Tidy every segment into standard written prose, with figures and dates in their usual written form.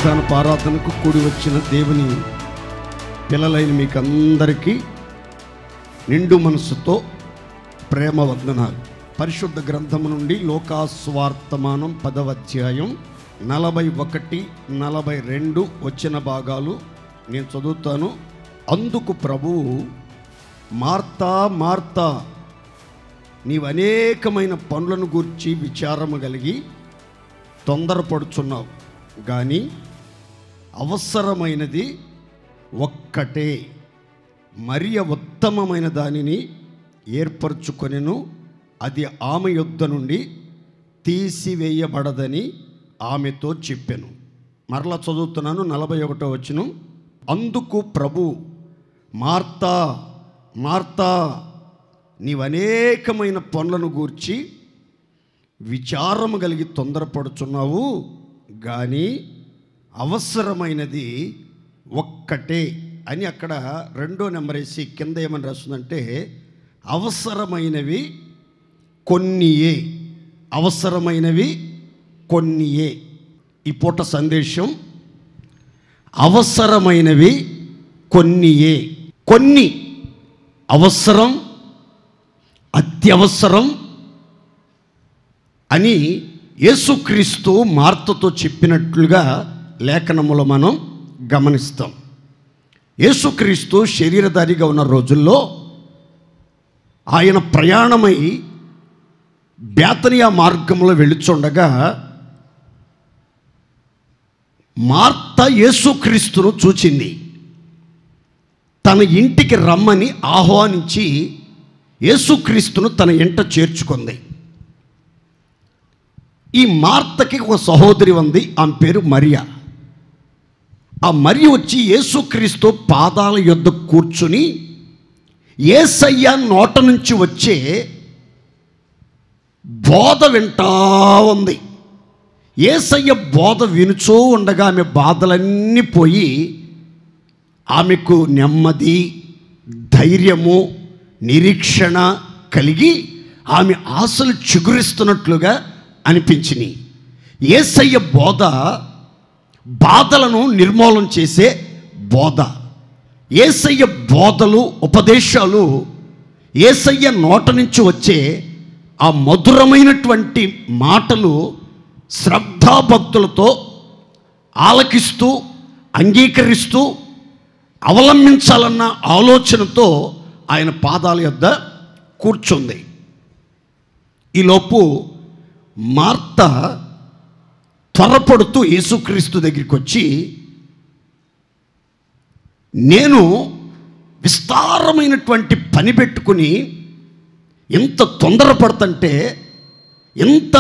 మధ్యాహ్న ఆరాధనకు కూడి వచ్చిన దేవుని పిల్లలైన మీకు అందరికీ నిండు మనసుతో ప్రేమ వందనాలు. పరిశుద్ధ గ్రంథము నుండి లోకాస్వార్తమానం 10వ అధ్యాయం 41, 42 వచ్చిన భాగాలు నేను చదువుతాను. అందుకు ప్రభువు, మార్తా మార్తా, నీవు అనేకమైన పనులను గూర్చి విచారము కలిగి తొందరపడుచున్నావు, కానీ అవసరమైనది ఒక్కటే. మరియ ఉత్తమమైన దానిని ఏర్పరచుకొనెను, అది ఆమె యొద్ద నుండి తీసివేయబడదని ఆమెతో చెప్పెను. మరలా చదువుతున్నాను, 41వ వచనం. అందుకు ప్రభు, మార్తా మార్తా, నీవు అనేకమైన పనులను గూర్చి విచారము కలిగి తొందరపడుచున్నావు, కానీ అవసరమైనది ఒక్కటే అని అక్కడ 2వ నెంబర్ వేసి కింద ఏమని రాస్తుందంటే, అవసరమైనవి కొన్నియే, అవసరమైనవి కొన్నియే. ఈ పూట సందేశం అవసరమైనవి కొన్నియే. కొన్ని అవసరం, అత్యవసరం అని యేసుక్రీస్తు మార్తతో చెప్పినట్లుగా లేఖనములో మనం గమనిస్తాం. యేసుక్రీస్తు శరీరధారిగా ఉన్న రోజుల్లో ఆయన ప్రయాణమై బేతనియా మార్గంలో వెళుచుండగా మార్త యేసుక్రీస్తును చూచింది. తన ఇంటికి రమ్మని ఆహ్వానించి యేసుక్రీస్తును తన ఇంట చేర్చుకుంది. ఈ మార్తకి ఒక సహోదరి ఉంది, ఆమె పేరు మరియ. ఆ మరియ వచ్చి యేసుక్రీస్తు పాదాల యొద్ద కూర్చుని యేసయ్య నోట నుంచి వచ్చే బోధ వింటా ఉంది. యేసయ్య బోధ వినుచూ ఉండగా ఆమె బాధలన్నీ పోయి ఆమెకు నెమ్మది, ధైర్యము, నిరీక్షణ కలిగి ఆమె ఆశలు చిగురిస్తున్నట్లుగా అనిపించినాయి. యేసయ్య బోధ బాధలను నిర్మూలన చేసే బోధ. యేసయ్య బోధలు, ఉపదేశాలు, యేసయ్య నోట నుంచి వచ్చే ఆ మధురమైనటువంటి మాటలు శ్రద్ధాభక్తులతో ఆలకిస్తూ, అంగీకరిస్తూ, అవలంబించాలన్న ఆలోచనతో ఆయన పాదాల యొద్ద కూర్చుంది. ఈలోపు మార్త త్వరపడుతూ యేసుక్రీస్తు దగ్గరికి వచ్చి, నేను విస్తారమైనటువంటి పని పెట్టుకుని ఎంత తొందరపడుతుంటే, ఎంత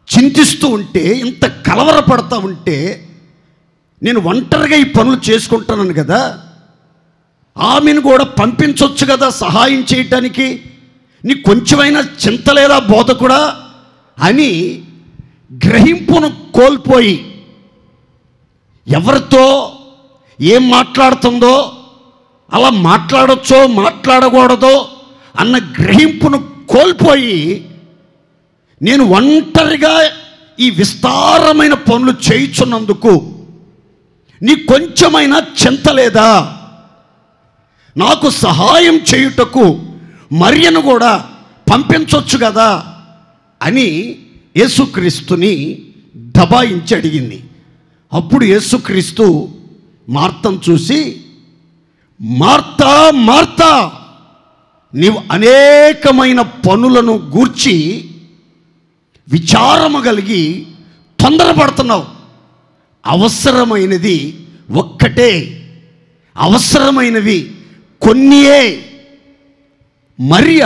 చింతిస్తూ ఉంటే, ఎంత కలవరపడతా ఉంటే, నేను ఒంటరిగా ఈ పనులు చేసుకుంటాను కదా, ఆమెను కూడా పంపించవచ్చు కదా సహాయం చేయటానికి, నీకు కొంచెమైనా చింత లేదా బోధకుడా అని గ్రహింపును కోల్పోయి, ఎవరితో ఏం మాట్లాడుతుందో, అలా మాట్లాడొచ్చో మాట్లాడకూడదో అన్న గ్రహింపును కోల్పోయి, నేను ఒంటరిగా ఈ విస్తారమైన పనులు చేయుచున్నందుకు నీ కొంచెమైనా చింత లేదా, నాకు సహాయం చేయుటకు మరియను కూడా పంపించవచ్చు కదా అని యేసుక్రీస్తుని దబాయించి అడిగింది. అప్పుడు యేసుక్రీస్తు మార్తను చూసి, మార్తా మార్తా, నీవు అనేకమైన పనులను గూర్చి విచారము కలిగి తొందరపడుతున్నావు, అవసరమైనది ఒక్కటే, అవసరమైనవి కొన్నియే. మరియ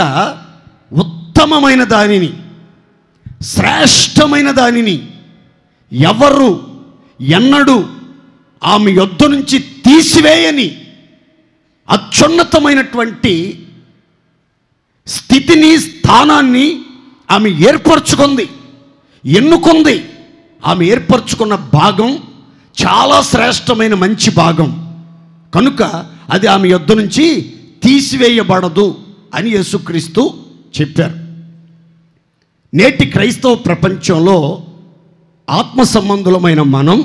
ఉత్తమమైన దానిని, శ్రేష్టమైన దానిని ఎవరు ఎన్నడూ ఆమె యొద్ద నుంచి తీసివేయని అత్యున్నతమైనటువంటి స్థితిని, స్థానాన్ని ఆమె ఏర్పరచుకుంది, ఎన్నుకుంది. ఆమె ఏర్పరచుకున్న భాగం చాలా శ్రేష్టమైన మంచి భాగం కనుక అది ఆమె యొద్ద నుంచి తీసివేయబడదు అని యేసుక్రీస్తు చెప్పారు. నేటి క్రైస్తవ ప్రపంచంలో ఆత్మ సంబంధులమైన మనం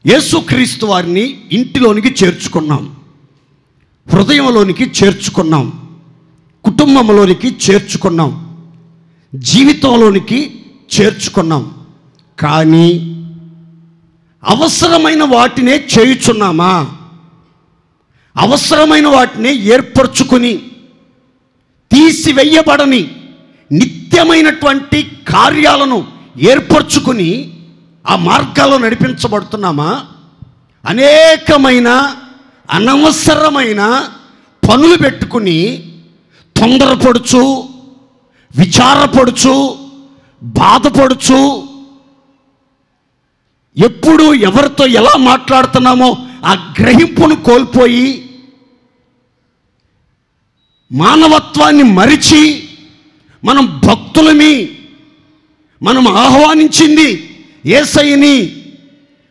యేసుక్రీస్తు వారిని ఇంటిలోనికి చేర్చుకున్నాం, హృదయంలోనికి చేర్చుకున్నాం, కుటుంబంలోనికి చేర్చుకున్నాం, జీవితంలోనికి చేర్చుకున్నాం. కానీ అవసరమైన వాటినే చేయుచున్నామా? అవసరమైన వాటినే ఏర్పరచుకుని తీసివేయబడని నిత్యమైనటువంటి కార్యాలను ఏర్పరచుకుని ఆ మార్గాల్లో నడిపించబడుతున్నామా? అనేకమైన అనవసరమైన పనులు పెట్టుకుని తొందరపడుచు, విచారపడుచు, బాధపడుచు, ఎప్పుడు ఎవరితో ఎలా మాట్లాడుతున్నామో ఆ గ్రహింపును కోల్పోయి మానవత్వాన్ని మరిచి మనం భక్తులమి, మనం ఆహ్వానించింది యేసయ్యని,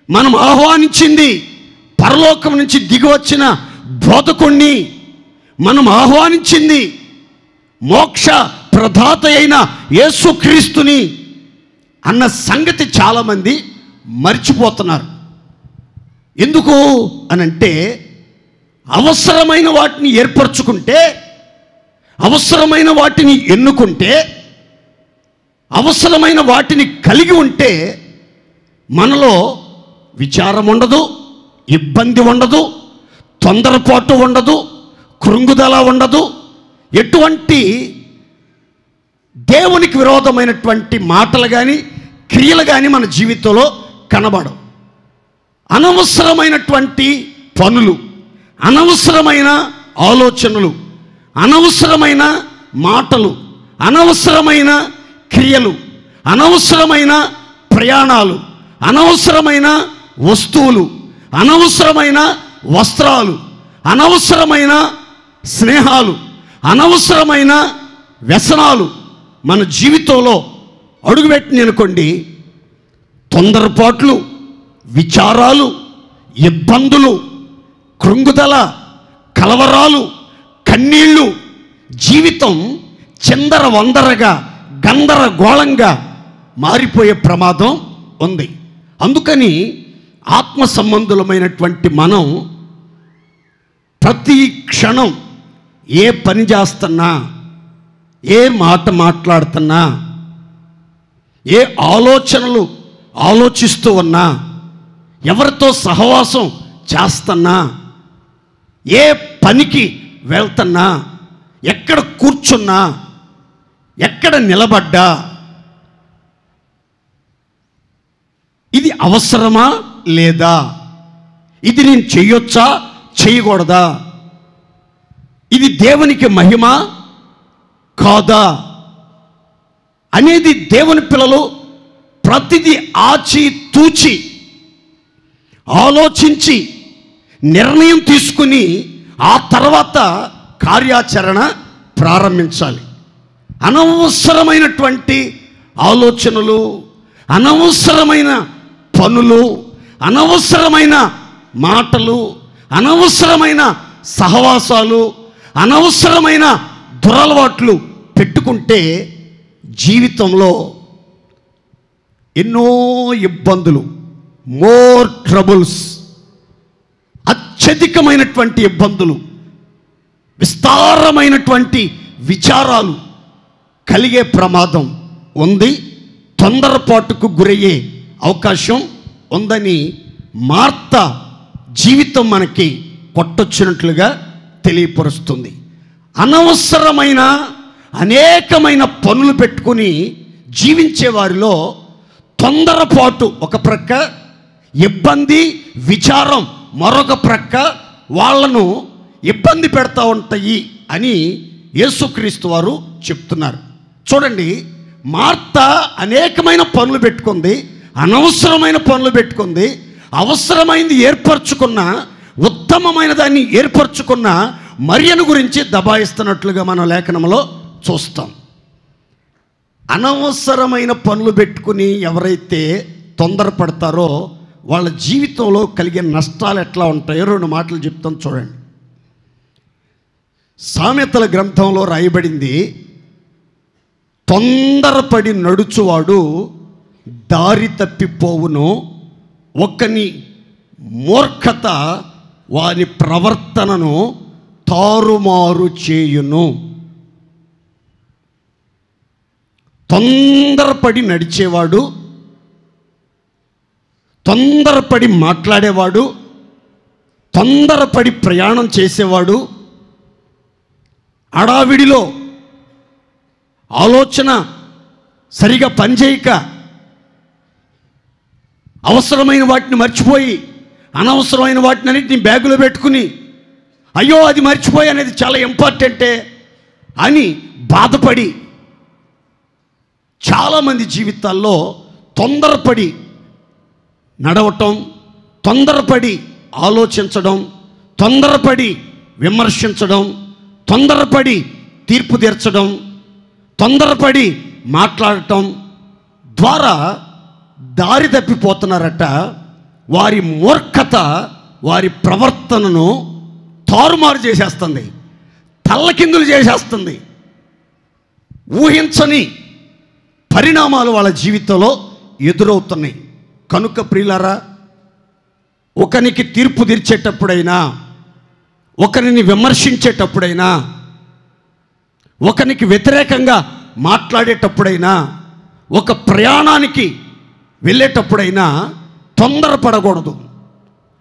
మనం ఆహ్వానించింది పరలోకం నుంచి దిగివచ్చిన బోధకుణ్ణి, మనం ఆహ్వానించింది మోక్ష ప్రదాత అయిన యేసుక్రీస్తుని అన్న సంగతి చాలామంది మర్చిపోతున్నారు. ఎందుకు అనంటే అవసరమైన వాటిని ఏర్పరచుకుంటే, అవసరమైన వాటిని ఎన్నుకుంటే, అవసరమైన వాటిని కలిగి ఉంటే మనలో విచారం ఉండదు, ఇబ్బంది ఉండదు, తొందరపాటు ఉండదు, కృంగుదల ఉండదు, ఎటువంటి దేవునికి విరోధమైనటువంటి మాటలు కానీ క్రియలు కానీ మన జీవితంలో కనబడవు. అనవసరమైనటువంటి పనులు, అనవసరమైన ఆలోచనలు, అనవసరమైన మాటలు, అనవసరమైన క్రియలు, అనవసరమైన ప్రయాణాలు, అనవసరమైన వస్తువులు, అనవసరమైన వస్త్రాలు, అనవసరమైన స్నేహాలు, అనవసరమైన వ్యసనాలు మన జీవితంలో అడుగుపెట్టిననుకోండి, తొందరపాట్లు, విచారాలు, ఇబ్బందులు, కృంగుదల, కలవరాలు, కన్నీళ్ళు, జీవితం చిందర వందరగా గందరగోళంగా మారిపోయే ప్రమాదం ఉంది. అందుకని ఆత్మ సంబంధులమైనటువంటి మనం ప్రతి క్షణం ఏ పని చేస్తున్నా, ఏ మాట మాట్లాడుతున్నా, ఏ ఆలోచనలు ఆలోచిస్తూ ఉన్నా, ఎవరితో సహవాసం చేస్తున్నా, ఏ పనికి వెళ్తున్నా, ఎక్కడ కూర్చున్నా, ఎక్కడ నిలబడ్డా ఇది అవసరమా లేదా, ఇది నేను చేయొచ్చా చేయకూడదా, ఇది దేవునికి మహిమ కాదా అనేది దేవుని పిల్లలు ప్రతిదీ ఆచి తూచి ఆలోచించి నిర్ణయం తీసుకుని ఆ తర్వాత కార్యాచరణ ప్రారంభించాలి. అనవసరమైనటువంటి ఆలోచనలు, అనవసరమైన పనులు, అనవసరమైన మాటలు, అనవసరమైన సహవాసాలు, అనవసరమైన దురలవాట్లు పెట్టుకుంటే జీవితంలో ఎన్నో ఇబ్బందులు, మోర్ ట్రబుల్స్, అత్యధికమైనటువంటి ఇబ్బందులు, విస్తారమైనటువంటి విచారాలు కలిగే ప్రమాదం ఉంది, తొందరపాటుకు గురయ్యే అవకాశం ఉందని మార్త జీవితం మనకి కొట్టొచ్చినట్లుగా తెలియపరుస్తుంది. అనవసరమైన అనేకమైన పనులు పెట్టుకుని జీవించే వారిలో తొందరపాటు ఒక ప్రక్క, ఇబ్బంది విచారం మరొక ప్రక్క వాళ్ళను ఇబ్బంది పెడతా ఉంటాయి అని యేసుక్రీస్తు వారు చెప్తున్నారు. చూడండి, మార్త అనేకమైన పనులు పెట్టుకుంది, అనవసరమైన పనులు పెట్టుకుంది, అవసరమైనది ఏర్పరచుకున్న, ఉత్తమమైన దాన్ని ఏర్పరచుకున్న మరియను గురించి దబాయిస్తున్నట్లుగా మనం లేఖనంలో చూస్తాం. అనవసరమైన పనులు పెట్టుకుని ఎవరైతే తొందరపడతారో వాళ్ళ జీవితంలో కలిగే నష్టాలు ఎట్లా ఉంటాయో రెండు మాటలు చెప్తాను చూడండి. సామెతల గ్రంథంలో రాయబడింది, తొందరపడి నడుచువాడు దారి తప్పిపోవును, ఒకని మూర్ఖత వారి ప్రవర్తనను తారుమారు చేయును. తొందరపడి నడిచేవాడు, తొందరపడి మాట్లాడేవాడు, తొందరపడి ప్రయాణం చేసేవాడు, హడావిడిలో ఆలోచన సరిగా పనిచేయక అవసరమైన వాటిని మర్చిపోయి అనవసరమైన వాటిని అన్నింటినీ బ్యాగులో పెట్టుకుని అయ్యో అది మర్చిపోయి అనేది చాలా ఇంపార్టెంటే అని బాధపడి చాలామంది జీవితాల్లో తొందరపడి నడవటం, తొందరపడి ఆలోచించడం, తొందరపడి విమర్శించడం, తొందరపడి తీర్పు తీర్చడం, తొందరపడి మాట్లాడటం ద్వారా దారి తప్పిపోతున్నారట. వారి మూర్ఖత వారి ప్రవర్తనను తారుమారు చేసేస్తుంది, తల్లకిందులు చేసేస్తుంది. ఊహించని పరిణామాలు వాళ్ళ జీవితంలో ఎదురవుతున్నాయి. కనుక ప్రియులారా, ఒకరికి తీర్పు తీర్చేటప్పుడైనా, ఒకరిని విమర్శించేటప్పుడైనా, ఒకరికి వ్యతిరేకంగా మాట్లాడేటప్పుడైనా, ఒక ప్రయాణానికి వెళ్ళేటప్పుడైనా తొందరపడకూడదు.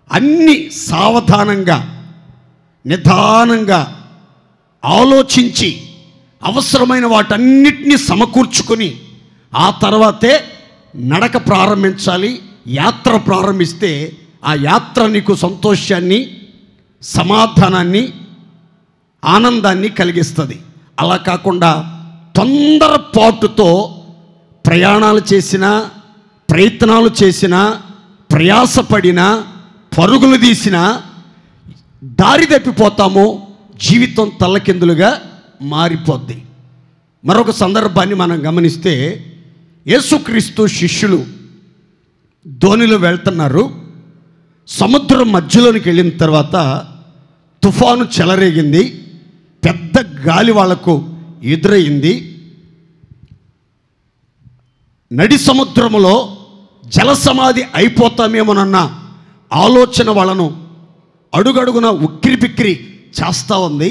అన్నీ సావధానంగా నిదానంగా ఆలోచించి అవసరమైన వాటన్నిటినీ సమకూర్చుకొని ఆ తర్వాతే నడక ప్రారంభించాలి. యాత్ర ప్రారంభిస్తే ఆ యాత్ర నీకు సంతోషాన్ని, సమాధానాన్ని, ఆనందాన్ని కలిగిస్తుంది. అలా కాకుండా తొందరపాటుతో ప్రయాణాలు చేసినా, ప్రయత్నాలు చేసినా, ప్రయాసపడినా, పరుగులు తీసినా దారి తప్పిపోతాము. జీవితం తల్లకిందులుగా మారిపోద్ది. మరొక సందర్భాన్ని మనం గమనిస్తే, యేసుక్రీస్తు శిష్యులు ధోనిలో వెళ్తున్నారు. సముద్రం మధ్యలోనికి వెళ్ళిన తర్వాత తుఫాను చెలరేగింది, పెద్ద గాలి వాళ్లకు ఎదురయింది. నడి సముద్రములో జలసమాధి అయిపోతామేమోనన్న ఆలోచన వాళ్ళను అడుగడుగున ఉక్కిరిపిక్కిరి చేస్తూ ఉంది.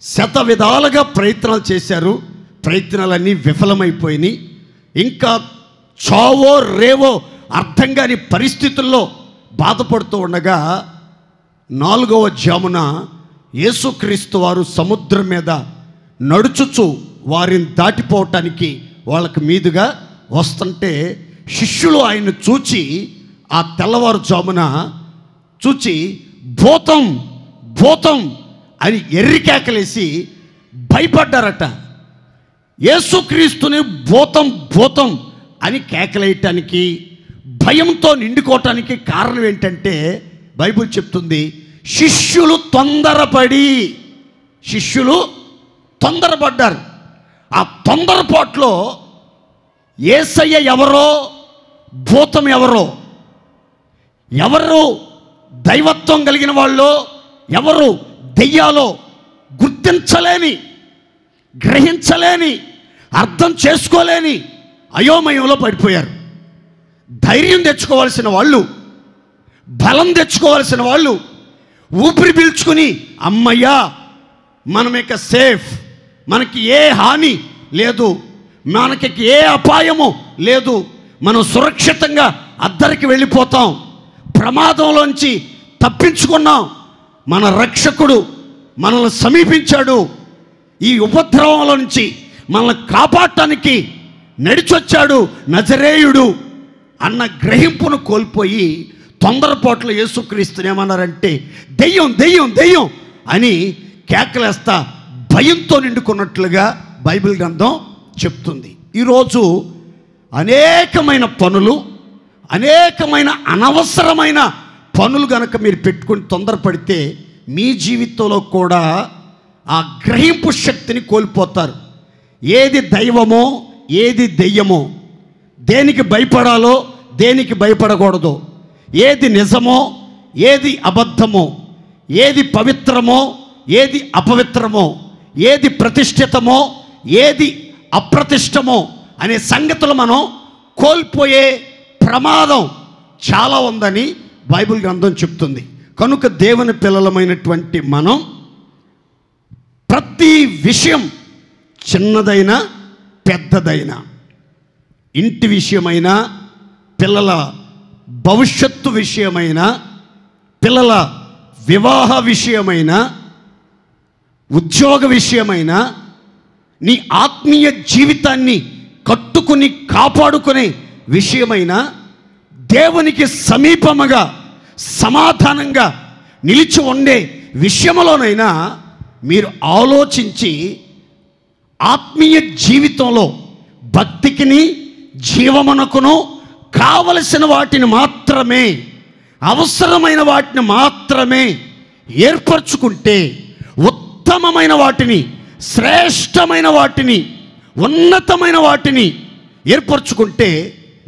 శత విధాలుగా ప్రయత్నాలు చేశారు, ప్రయత్నాలన్నీ విఫలమైపోయినాయి. ఇంకా చావో రేవో అర్థం కాని పరిస్థితుల్లో బాధపడుతూ ఉండగా 4వ జామున యేసుక్రీస్తు వారు సముద్రం మీద నడుచుచు వారిని దాటిపోవటానికి వాళ్ళకి మీదుగా వస్తుంటే శిష్యులు ఆయన్ని చూచి ఆ తెల్లవారుజామున చూచి భూతం భూతం అని ఎర్రికేకలేసి భయపడ్డారట. యేసుక్రీస్తుని భూతం భూతం అని కేకలేయటానికి, భయంతో నిండుకోవటానికి కారణం ఏంటంటే బైబిల్ చెప్తుంది, శిష్యులు తొందరపడ్డారు. ఆ తొందరపాట్లో యేసయ్య ఎవరో, భూతం ఎవరో, ఎవరు దైవత్వం కలిగిన వాళ్ళు, ఎవరు దెయ్యాలో గుర్తించలేని, గ్రహించలేని, అర్థం చేసుకోలేని అయోమయంలో పడిపోయారు. ధైర్యం తెచ్చుకోవాల్సిన వాళ్ళు, బలం తెచ్చుకోవాల్సిన వాళ్ళు ఊపిరి పీల్చుకుని అమ్మయ్యా మనం ఇక సేఫ్, మనకి ఏ హాని లేదు, మనకి ఏ అపాయము లేదు, మనం సురక్షితంగా అద్దరికి వెళ్ళిపోతాం, ప్రమాదంలోంచి తప్పించుకున్నాం, మన రక్షకుడు మనల్ని సమీపించాడు, ఈ ఉపద్రవంలో నుంచి మనల్ని కాపాడటానికి నడిచొచ్చాడు నజరేయుడు అన్న గ్రహింపును కోల్పోయి తొందరపాట్లు యేసుక్రీస్తుని ఏమన్నారంటే దెయ్యం దెయ్యం దెయ్యం అని కేకలేస్తా భయంతో నిండుకున్నట్లుగా బైబిల్ గ్రంథం చెప్తుంది. ఈరోజు అనేకమైన పనులు, అనేకమైన అనవసరమైన పనులు గనక మీరు పెట్టుకుని తొందరపడితే మీ జీవితంలో కూడా ఆ గ్రహింపు శక్తిని కోల్పోతారు. ఏది దైవమో, ఏది దెయ్యమో, దేనికి భయపడాలో, దేనికి భయపడకూడదో, ఏది నిజమో, ఏది అబద్ధమో, ఏది పవిత్రమో, ఏది అపవిత్రమో, ఏది ప్రతిష్ఠితమో, ఏది అప్రతిష్టమో అనే సంగతులు మనం కోల్పోయే ప్రమాదం చాలా ఉందని బైబిల్ గ్రంథం చెప్తుంది. కనుక దేవుని పిల్లలమైనటువంటి మనం ప్రతి విషయం, చిన్నదైనా పెద్దదైనా, ఇంటి విషయమైనా, పిల్లల భవిష్యత్తు విషయమైనా, పిల్లల వివాహ విషయమైనా, ఉద్యోగ విషయమైనా, నీ ఆత్మీయ జీవితాన్ని కట్టుకుని కాపాడుకునే విషయమైనా, దేవునికి సమీపముగా సమాధానంగా నిలిచి ఉండే విషయంలోనైనా మీరు ఆలోచించి ఆత్మీయ జీవితంలో భక్తికిని జీవమునకును కావలసిన వాటిని మాత్రమే, అవసరమైన వాటిని మాత్రమే ఏర్పరచుకుంటే, ఉత్తమమైన వాటిని, శ్రేష్టమైన వాటిని, ఉన్నతమైన వాటిని ఏర్పరచుకుంటే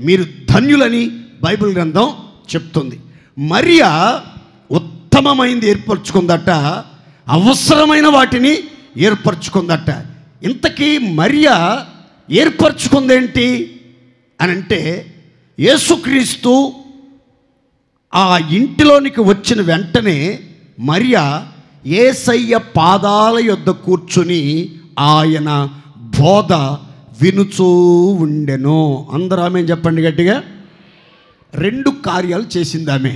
మీరు ధన్యులని బైబిల్ గ్రంథం చెప్తుంది. మరియా ఉత్తమమైనది ఏర్పరచుకుందట, అవసరమైన వాటిని ఏర్పరచుకుందట. ఇంతకీ మరియా ఏర్పరచుకుందేంటి అని అంటే, యేసుక్రీస్తు ఆ ఇంటిలోనికి వచ్చిన వెంటనే మరియా యేసయ్య పాదాల యొద్ద కూర్చుని ఆయన బోధ వినుచూ ఉండెను. అందరూ ఆమె చెప్పండి గట్టిగా. 2 కార్యాలు చేసింది ఆమె.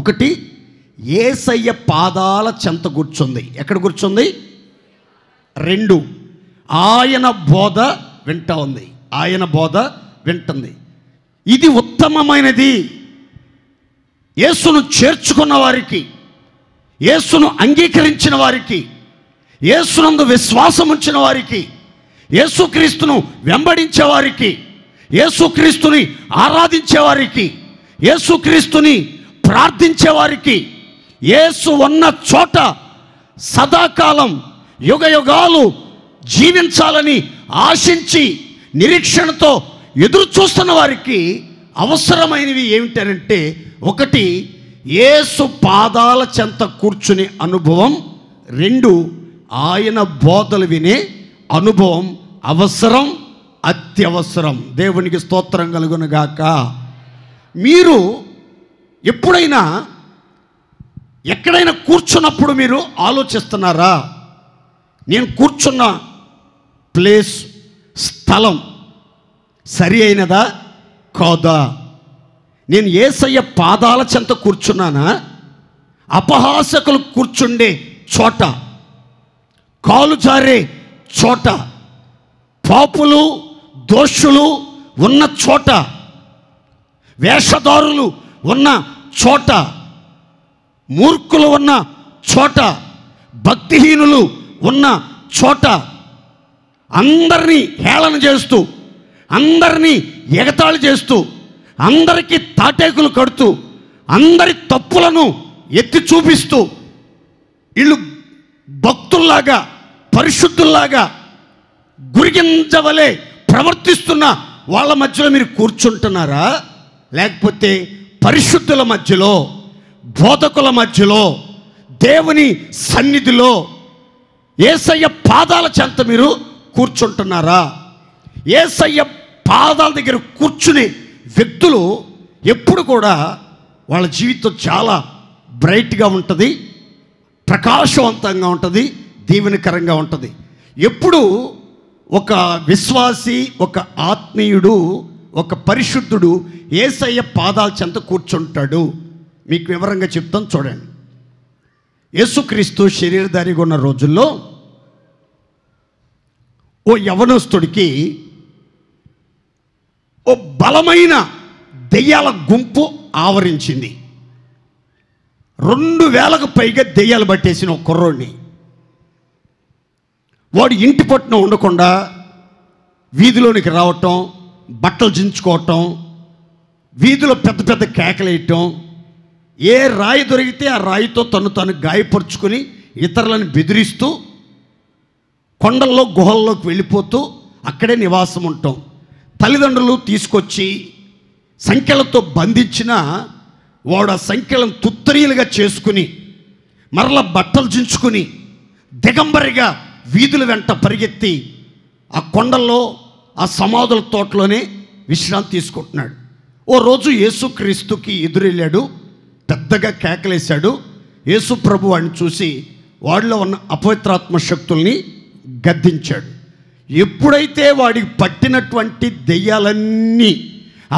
ఒకటి, యేసయ్య పాదాల చెంత కూర్చుంది. ఎక్కడ కూర్చుంది? 2, ఆయన బోధ వింటా ఉంది. ఆయన బోధ వింటుంది. ఇది ఉత్తమమైనది. యేసును చేర్చుకున్న వారికి, యేసును అంగీకరించిన వారికి, యేసునందు విశ్వాసం ఉంచిన వారికి, యేసుక్రీస్తును వెంబడించే వారికి, యేసుక్రీస్తుని ఆరాధించే వారికి, యేసుక్రీస్తుని ప్రార్థించే వారికి, యేసు ఉన్న చోట సదాకాలం యుగయుగాలు జీవించాలని ఆశించి నిరీక్షణతో ఎదురు చూస్తున్న వారికి అవసరమైనవి ఏమిటనంటే, ఒకటి, యేసు పాదాల చెంత కూర్చునే అనుభవం. 2, ఆయన బోధలు వినే అనుభవం అవసరం, అత్యవసరం. దేవునికి స్తోత్రం కలుగునుగాక. మీరు ఎప్పుడైనా ఎక్కడైనా కూర్చున్నప్పుడు మీరు ఆలోచిస్తున్నారా, నేను కూర్చున్న ప్లేస్, స్థలం సరి అయినదా కాదా? నేను యేసయ్య పాదాల చెంత కూర్చున్నానా, అపహాసకులు కూర్చుండే చోట, కాలు జారే చోట, పాపులు దోషులు ఉన్న చోట, వేషధారులు ఉన్న చోట, మూర్ఖులు ఉన్న చోట, భక్తిహీనులు ఉన్న చోట, అందరినీ హేళన చేస్తూ, అందరినీ ఎగతాళి చేస్తూ, అందరికీ తాటేకులు కడుతూ, అందరి తప్పులను ఎత్తి చూపిస్తూ, వీళ్ళు భక్తుల్లాగా పరిశుద్ధుల్లాగా గురిగింజవలే ప్రవర్తిస్తున్న వాళ్ళ మధ్యలో మీరు కూర్చుంటున్నారా, లేకపోతే పరిశుద్ధుల మధ్యలో, బోధకుల మధ్యలో, దేవుని సన్నిధిలో యేసయ్య పాదాల చెంత మీరు కూర్చుంటున్నారా? యేసయ్య పాదాల దగ్గర కూర్చునే వ్యక్తులు ఎప్పుడు కూడా వాళ్ళ జీవితం చాలా బ్రైట్గా ఉంటుంది, ప్రకాశవంతంగా ఉంటుంది, దీవెనకరంగా ఉంటుంది. ఎప్పుడు ఒక విశ్వాసి, ఒక ఆత్మీయుడు, ఒక పరిశుద్ధుడు యేసయ్య పాదాల చెంత కూర్చుంటాడు. మీకు వివరంగా చెప్తాను చూడండి. యేసుక్రీస్తు శరీరధారిగా ఉన్న రోజుల్లో ఓ యవనస్తుడికి ఓ బలమైన దెయ్యాల గుంపు ఆవరించింది. 2000కు పైగా దెయ్యాలు పట్టేసిన ఒక కుర్రోడిని. వాడు ఇంటి పట్టున ఉండకుండా వీధిలోనికి రావటం, బట్టలు చించుకోవటం, వీధిలో పెద్ద పెద్ద కేకలేయటం, ఏ రాయి దొరికితే ఆ రాయితో తను గాయపరుచుకొని ఇతరులను బెదిరిస్తూ కొండల్లో గుహల్లోకి వెళ్ళిపోతూ అక్కడే నివాసం ఉంటాం. తల్లిదండ్రులు తీసుకొచ్చి సంఖ్యలతో బంధించిన వాడు ఆ సంఖ్యలను తుత్తరీలుగా చేసుకుని మరలా బట్టలు చించుకుని దిగంబరిగా వీధుల వెంట పరిగెత్తి ఆ కొండల్లో, ఆ సమాధుల తోటలోనే విశ్రాంతి తీసుకుంటున్నాడు. ఓ రోజు యేసుక్రీస్తుకి ఎదురెళ్ళాడు. పెద్దగా కేకలేశాడు. యేసు ప్రభు వాడిని చూసి వాడిలో ఉన్న అపవిత్రాత్మ శక్తుల్ని గద్దించాడు. ఎప్పుడైతే వాడికి పట్టినటువంటి దెయ్యాలన్నీ,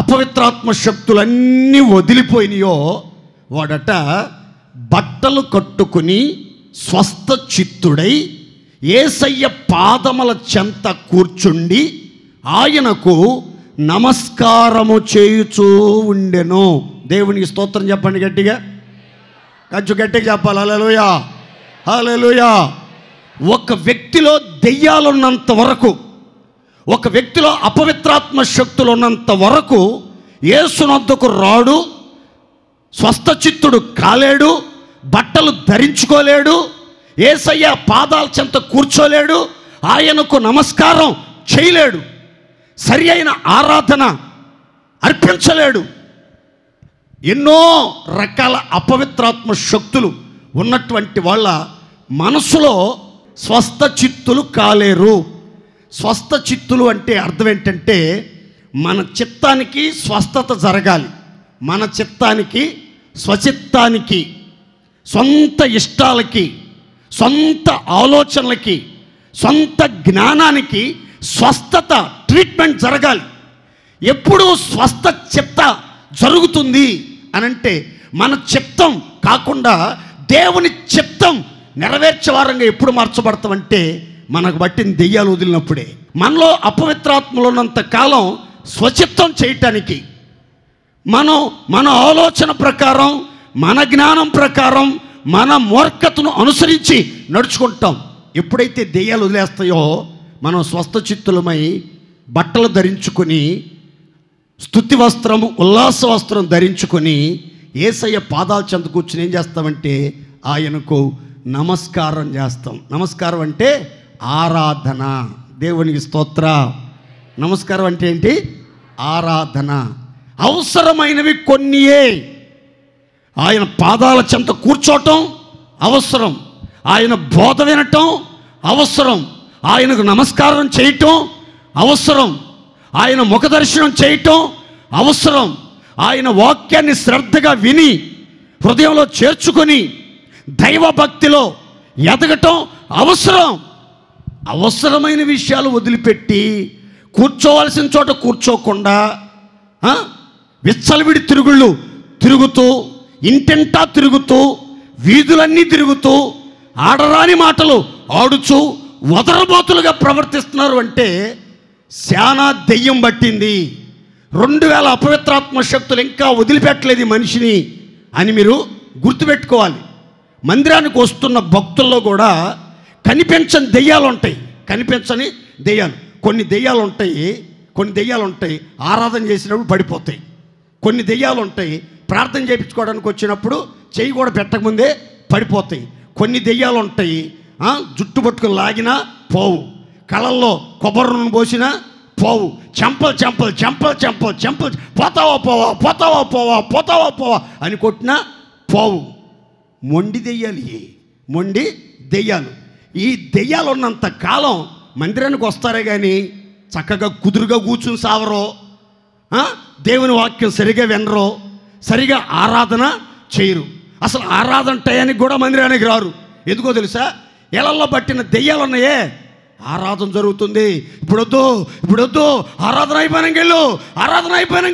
అపవిత్రాత్మ శక్తులన్నీ వదిలిపోయినాయో వాడట బట్టలు కట్టుకుని స్వస్థ చిత్తుడై యేసయ్య పాదముల చెంత కూర్చుండి ఆయనకు నమస్కారము చేయుచూ ఉండెను. దేవునికి స్తోత్రం చెప్పండి గట్టిగా, కొంచెం గట్టిగా చెప్పాలి. హల్లెలూయా, హల్లెలూయా. ఒక వ్యక్తిలో దెయ్యాలున్నంత వరకు, ఒక వ్యక్తిలో అపవిత్రాత్మ శక్తులు ఉన్నంత వరకు యేసునొద్దకు రాడు, స్వస్థ చిత్తుడు కాలేడు, బట్టలు ధరించుకోలేడు, యేసయ్య పాదాల చెంత కూర్చోలేడు, ఆయనకు నమస్కారం చేయలేడు, సరి అయిన ఆరాధన అర్పించలేడు. ఎన్నో రకాల అపవిత్రాత్మ శక్తులు ఉన్నటువంటి వాళ్ళ మనసులో స్వస్థ చిత్తులు కాలేరు. స్వస్థ చిత్తులు అంటే అర్థం ఏంటంటే మన చిత్తానికి స్వస్థత జరగాలి, మన చిత్తానికి, స్వచిత్తానికి, సొంత ఇష్టాలకి, సొంత ఆలోచనలకి, సొంత జ్ఞానానికి స్వస్థత, ట్రీట్మెంట్ జరగాలి. ఎప్పుడు స్వస్థ చిత్త జరుగుతుంది అనంటే మన చిత్తం కాకుండా దేవుని చిత్తం నెరవేర్చే వారంగా ఎప్పుడు మార్చబడతామంటే మనకు బట్టిన దెయ్యాలు వదిలినప్పుడే. మనలో అపవిత్రాత్మలు ఉన్నంత కాలం స్వచిత్తం చేయటానికి మన ఆలోచన ప్రకారం, మన జ్ఞానం ప్రకారం, మన మూర్ఖతను అనుసరించి నడుచుకుంటాం. ఎప్పుడైతే దెయ్యాలు వదిలేస్తాయో మనం స్వస్థ చిత్తులమై బట్టలు ధరించుకొని, స్తుతి వస్త్రము, ఉల్లాస వస్త్రం ధరించుకొని యేసయ్య పాదాల చెంత కూర్చుని ఏం చేస్తామంటే ఆయనకు నమస్కారం చేస్తాం. నమస్కారం అంటే ఆరాధన. దేవునికి స్తోత్ర. నమస్కారం అంటే ఏంటి? ఆరాధన. అవసరమైనవి కొన్నియే. ఆయన పాదాల చెంత కూర్చోవటం అవసరం, ఆయన బోధ వినటం అవసరం, ఆయనకు నమస్కారం చేయటం అవసరం, ఆయన ముఖదర్శనం చేయటం అవసరం, ఆయన వాక్యాన్ని శ్రద్ధగా విని హృదయంలో చేర్చుకొని దైవభక్తిలో ఎదగటం అవసరం. అవసరమైన విషయాలు వదిలిపెట్టి కూర్చోవలసిన చోట కూర్చోకుండా విచ్చలవిడి తిరుగుళ్ళు తిరుగుతూ, ఇంటింటా తిరుగుతూ, వీధులన్నీ తిరుగుతూ, ఆడరాని మాటలు ఆడుచూ వదరబోతులుగా ప్రవర్తిస్తున్నారు అంటే శానా దెయ్యం పట్టింది. 2000 అపవిత్రాత్మ శక్తులు ఇంకా వదిలిపెట్టలేదు ఈ మనిషిని అని మీరు గుర్తుపెట్టుకోవాలి. మందిరానికి వస్తున్న భక్తుల్లో కూడా కనిపించని దెయ్యాలు ఉంటాయి, కనిపించని దెయ్యాలు. కొన్ని దెయ్యాలు ఉంటాయి ఆరాధన చేసినప్పుడు పడిపోతాయి. కొన్ని దెయ్యాలు ఉంటాయి ప్రార్థన చేయించుకోవడానికి వచ్చినప్పుడు చెయ్యి కూడా పెట్టకముందే పడిపోతాయి. కొన్ని దెయ్యాలు ఉంటాయి జుట్టు పట్టుకుని లాగినా పోవు, కళ్ళల్లో కొబ్బరి నూనె పోసినా పోవు, చెంపలు పోతావా పోవా అని కొట్టినా పోవు. మొండి దెయ్యాలు. ఈ దెయ్యాలు ఉన్నంత కాలం మందిరానికి వస్తారే కానీ చక్కగా కుదురుగా కూర్చుని సావరో, దేవుని వాక్యం సరిగా వినరో, సరిగా ఆరాధన చేయరు. అసలు ఆరాధన టయానికి కూడా మందిరానికి రారు. ఎందుకో తెలుసా? ఎలల్లో పట్టిన దెయ్యాలు ఉన్నాయే, ఆరాధన జరుగుతుంది, ఇప్పుడొద్దు ఆరాధన అయిపోయినాక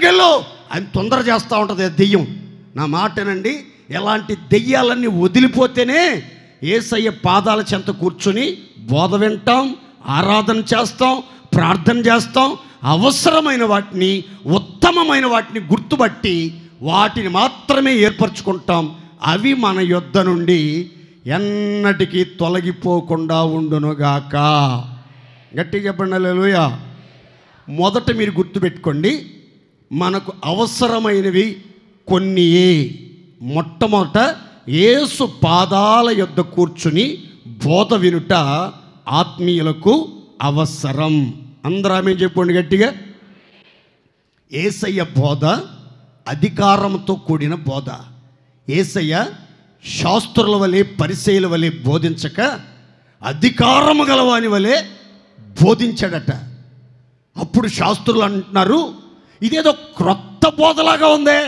వెళ్ళు అని తొందర చేస్తూ ఉంటుంది దెయ్యం. నా మాటనండి, ఎలాంటి దెయ్యాలన్నీ వదిలిపోతేనే యేసయ్య పాదాల చెంత కూర్చొని బోధ వింటాం, ఆరాధన చేస్తాం, ప్రార్థన చేస్తాం. అవసరమైన వాటిని, ఉత్తమమైన వాటిని గుర్తుపట్టి వాటిని మాత్రమే ఏర్పరచుకుంటాం. అవి మన యొద్ద నుండి ఎన్నటికీ తొలగిపోకుండా ఉండునుగాక. గట్టిగా చెప్పండి హల్లెలూయా. మొదట మీరు గుర్తుపెట్టుకోండి, మనకు అవసరమైనవి కొన్నియే. మొట్టమొదట యేసు పాదాల యొద్ద కూర్చుని బోధ వినుట ఆత్మీయులకు అవసరం. అందరూ ఆమేన్ చెప్పండి గట్టిగా. యేసయ్య బోధ అధికారంతో కూడిన బోధ. యేసయ్య శాస్త్రుల వలె, పరిసయ్యుల వలె బోధించక అధికారము గలవాని వలె బోధించాడట. అప్పుడు శాస్త్రులు అంటున్నారు, ఇదేదో క్రొత్త బోధలాగా ఉందే,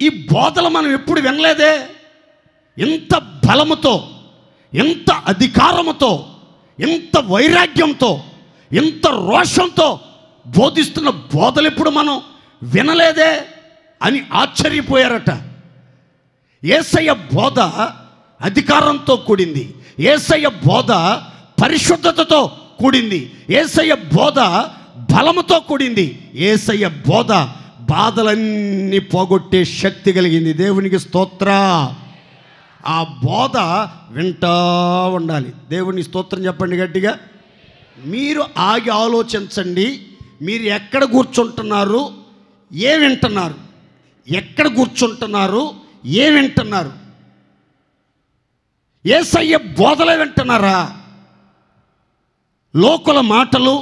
ఈ బోధలు మనం ఎప్పుడు వినలేదే. ఎంత బలముతో, ఎంత అధికారముతో, ఎంత వైరాగ్యంతో, ఎంత రోషంతో బోధిస్తున్న బోధలు ఎప్పుడు మనం వినలేదే అని ఆశ్చర్యపోయారట. యేసయ్య బోధ అధికారంతో కూడింది. యేసయ్య బోధ పరిశుద్ధతతో కూడింది. యేసయ్య బోధ బలముతో కూడింది. యేసయ్య బోధ బాధలన్నీ పోగొట్టే శక్తి కలిగింది. దేవునికి స్తోత్ర. ఆ బోధ వింటా ఉండాలి. దేవుని స్తోత్రం చెప్పండి గట్టిగా. మీరు ఆగి ఆలోచించండి. మీరు ఎక్కడ కూర్చుంటున్నారు, ఏ వింటున్నారు? ఎక్కడ కూర్చుంటున్నారు, ఏ వింటున్నారు? యేసయ్య బోధలే వింటున్నారా? లోకుల మాటలు,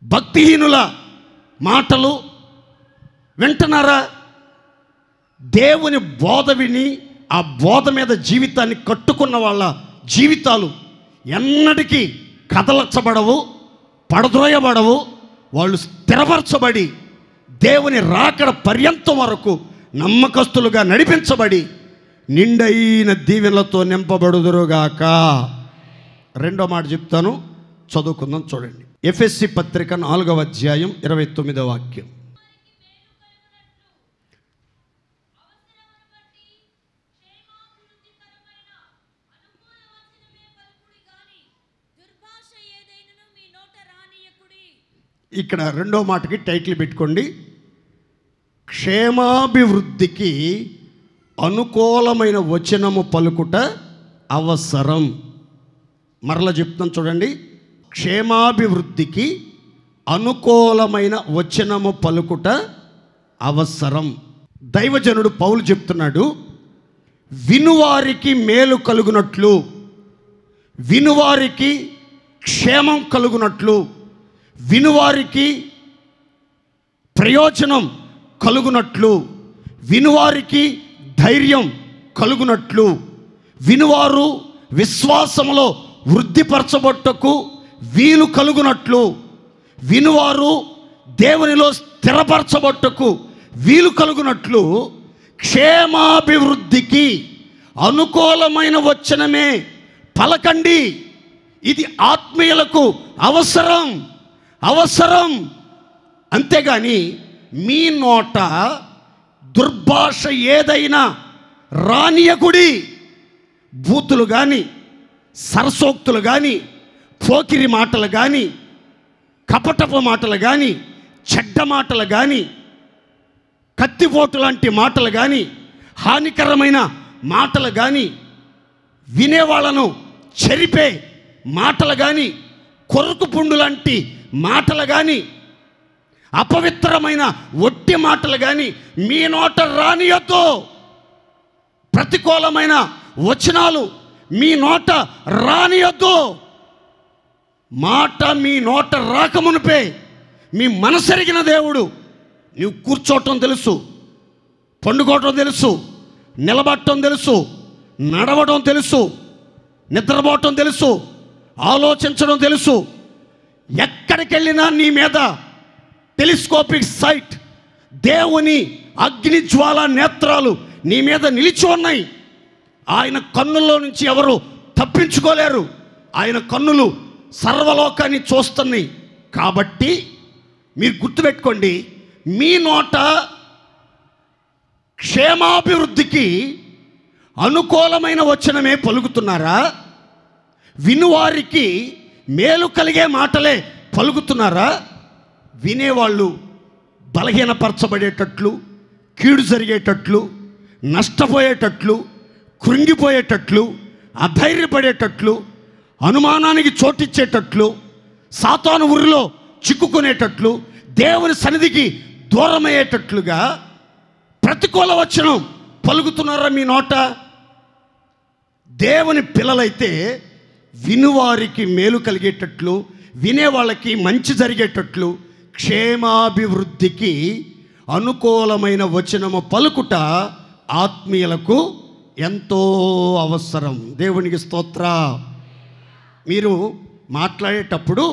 భక్తిహీనుల మాటలు వింటున్నారా? దేవుని బోధ విని ఆ బోధ మీద జీవితాన్ని కట్టుకున్న వాళ్ళ జీవితాలు ఎన్నటికీ కదలచబడవు, పడద్రోయబడవు. వాళ్ళు స్థిరపరచబడి దేవుని రాకడ పర్యంతం వరకు నమ్మకస్తులుగా నడిపించబడి నిండైన దీవెనలతో నింపబడుదురుగాక. రెండో మాట చెప్తాను, చదువుకుందాం. చూడండి, ఎఫెసీ పత్రిక 4వ అధ్యాయం 29వ వాక్యం. ఇక్కడ రెండో మాటకి టైటిల్ పెట్టుకోండి, క్షేమాభివృద్ధికి అనుకూలమైన వచనము పలుకుట అవసరం. మరలా చెప్తాను చూడండి, క్షేమాభివృద్ధికి అనుకూలమైన వచనము పలుకుట అవసరం. దైవజనుడు పౌలు చెప్తున్నాడు, వినువారికి మేలు కలుగునట్లు, వినువారికి క్షేమం కలుగునట్లు, వినువారికి ప్రయోజనం కలుగునట్లు, వినువారికి ధైర్యం కలుగునట్లు, వినువారు విశ్వాసములో వృద్ధిపరచబట్టకు వీలు కలుగునట్లు, వినువారు దేవునిలో స్థిరపరచబట్టకు వీలు కలుగునట్లు క్షేమాభివృద్ధికి అనుకూలమైన వచనమే పలకండి. ఇది ఆత్మీయులకు అవసరం, అవసరం. అంతేగాని మీ నోట దుర్భాష ఏదైనా రానియకుడి. బూతులు కానీ, సరసోక్తులు కానీ, పోకిరి మాటలు కానీ, కపటపు మాటలు కానీ, చెడ్డ మాటలు కానీ, కత్తిపోటు లాంటి మాటలు కానీ, హానికరమైన మాటలు కానీ, వినేవాళ్ళను చెరిపే మాటలు కానీ, కొరకు పుండు లాంటి మాటలు కానీ, అపవిత్రమైన ఒట్టి మాటలు కానీ మీ నోట రానియొద్దు. ప్రతికూలమైన వచనాలు మీ నోట రానియొద్దు. మాట మీ నోట రాకమునిపే మీ మనసెరిగిన దేవుడు, నువ్వు కూర్చోవటం తెలుసు, పండుకోవటం తెలుసు, నిలబడటం తెలుసు, నడవడం తెలుసు, నిద్రపోవటం తెలుసు, ఆలోచించడం తెలుసు. ఎక్కడికి వెళ్ళినా నీ మీద టెలిస్కోపిక్ సైట్, దేవుని అగ్నిజ్వాల నేత్రాలు నీ మీద నిలిచి ఉన్నాయి. ఆయన కన్నుల్లో నుంచి ఎవరు తప్పించుకోలేరు. ఆయన కన్నులు సర్వలోకాన్ని చూస్తున్నాయి. కాబట్టి మీరు గుర్తుపెట్టుకోండి, మీ నోట క్షేమాభివృద్ధికి అనుకూలమైన వచనమే పలుకుతున్నారా? వినువారికి మేలు కలిగే మాటలే పలుకుతున్నారా? వినేవాళ్ళు బలహీనపరచబడేటట్లు, కీడు జరిగేటట్లు, నష్టపోయేటట్లు, కృంగిపోయేటట్లు, అధైర్యపడేటట్లు, అనుమానానికి చోటిచ్చేటట్లు, సాతాను ఊరిలో చిక్కుకునేటట్లు, దేవుని సన్నిధికి దూరమయ్యేటట్లుగా ప్రతికూల వచనం పలుకుతున్నారా మీ నోట? దేవుని పిల్లలైతే వినువారికి మేలు కలిగేటట్లు, వినేవాళ్ళకి మంచి జరిగేటట్లు క్షేమాభివృద్ధికి అనుకూలమైన వచనము పలుకుట ఆత్మీయులకు ఎంతో అవసరం. దేవునికి స్తోత్ర. మీరు మాట్లాడేటప్పుడు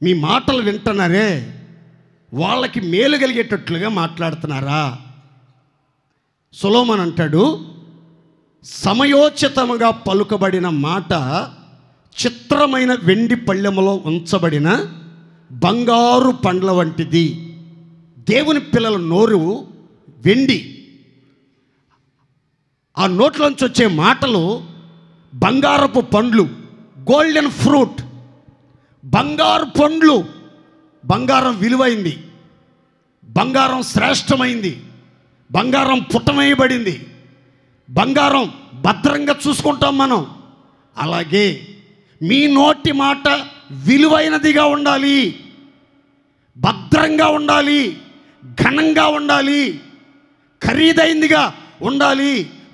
మీ మాటలు వింటున్నారే, వాళ్ళకి మేలు కలిగేటట్లుగా మాట్లాడుతున్నారా? సొలొమోను అంటాడు, సమయోచితముగా పలుకబడిన మాట చిత్రమైన వెండి పళ్ళెములో ఉంచబడిన బంగారు పండ్ల వంటిది. దేవుని పిల్లల నోరు వెండి, ఆ నోట్లోంచి వచ్చే మాటలు బంగారపు పండ్లు, గోల్డెన్ ఫ్రూట్. బంగారు పండ్లు. బంగారం విలువైంది, బంగారం శ్రేష్టమైంది, బంగారం పుట్టమేయబడింది, బంగారం భద్రంగా చూసుకుంటాం మనం. అలాగే మీ నోటి మాట విలువైనదిగా ఉండాలి, భద్రంగా ఉండాలి, ఘనంగా ఉండాలి, ఖరీదైందిగా ఉండాలి,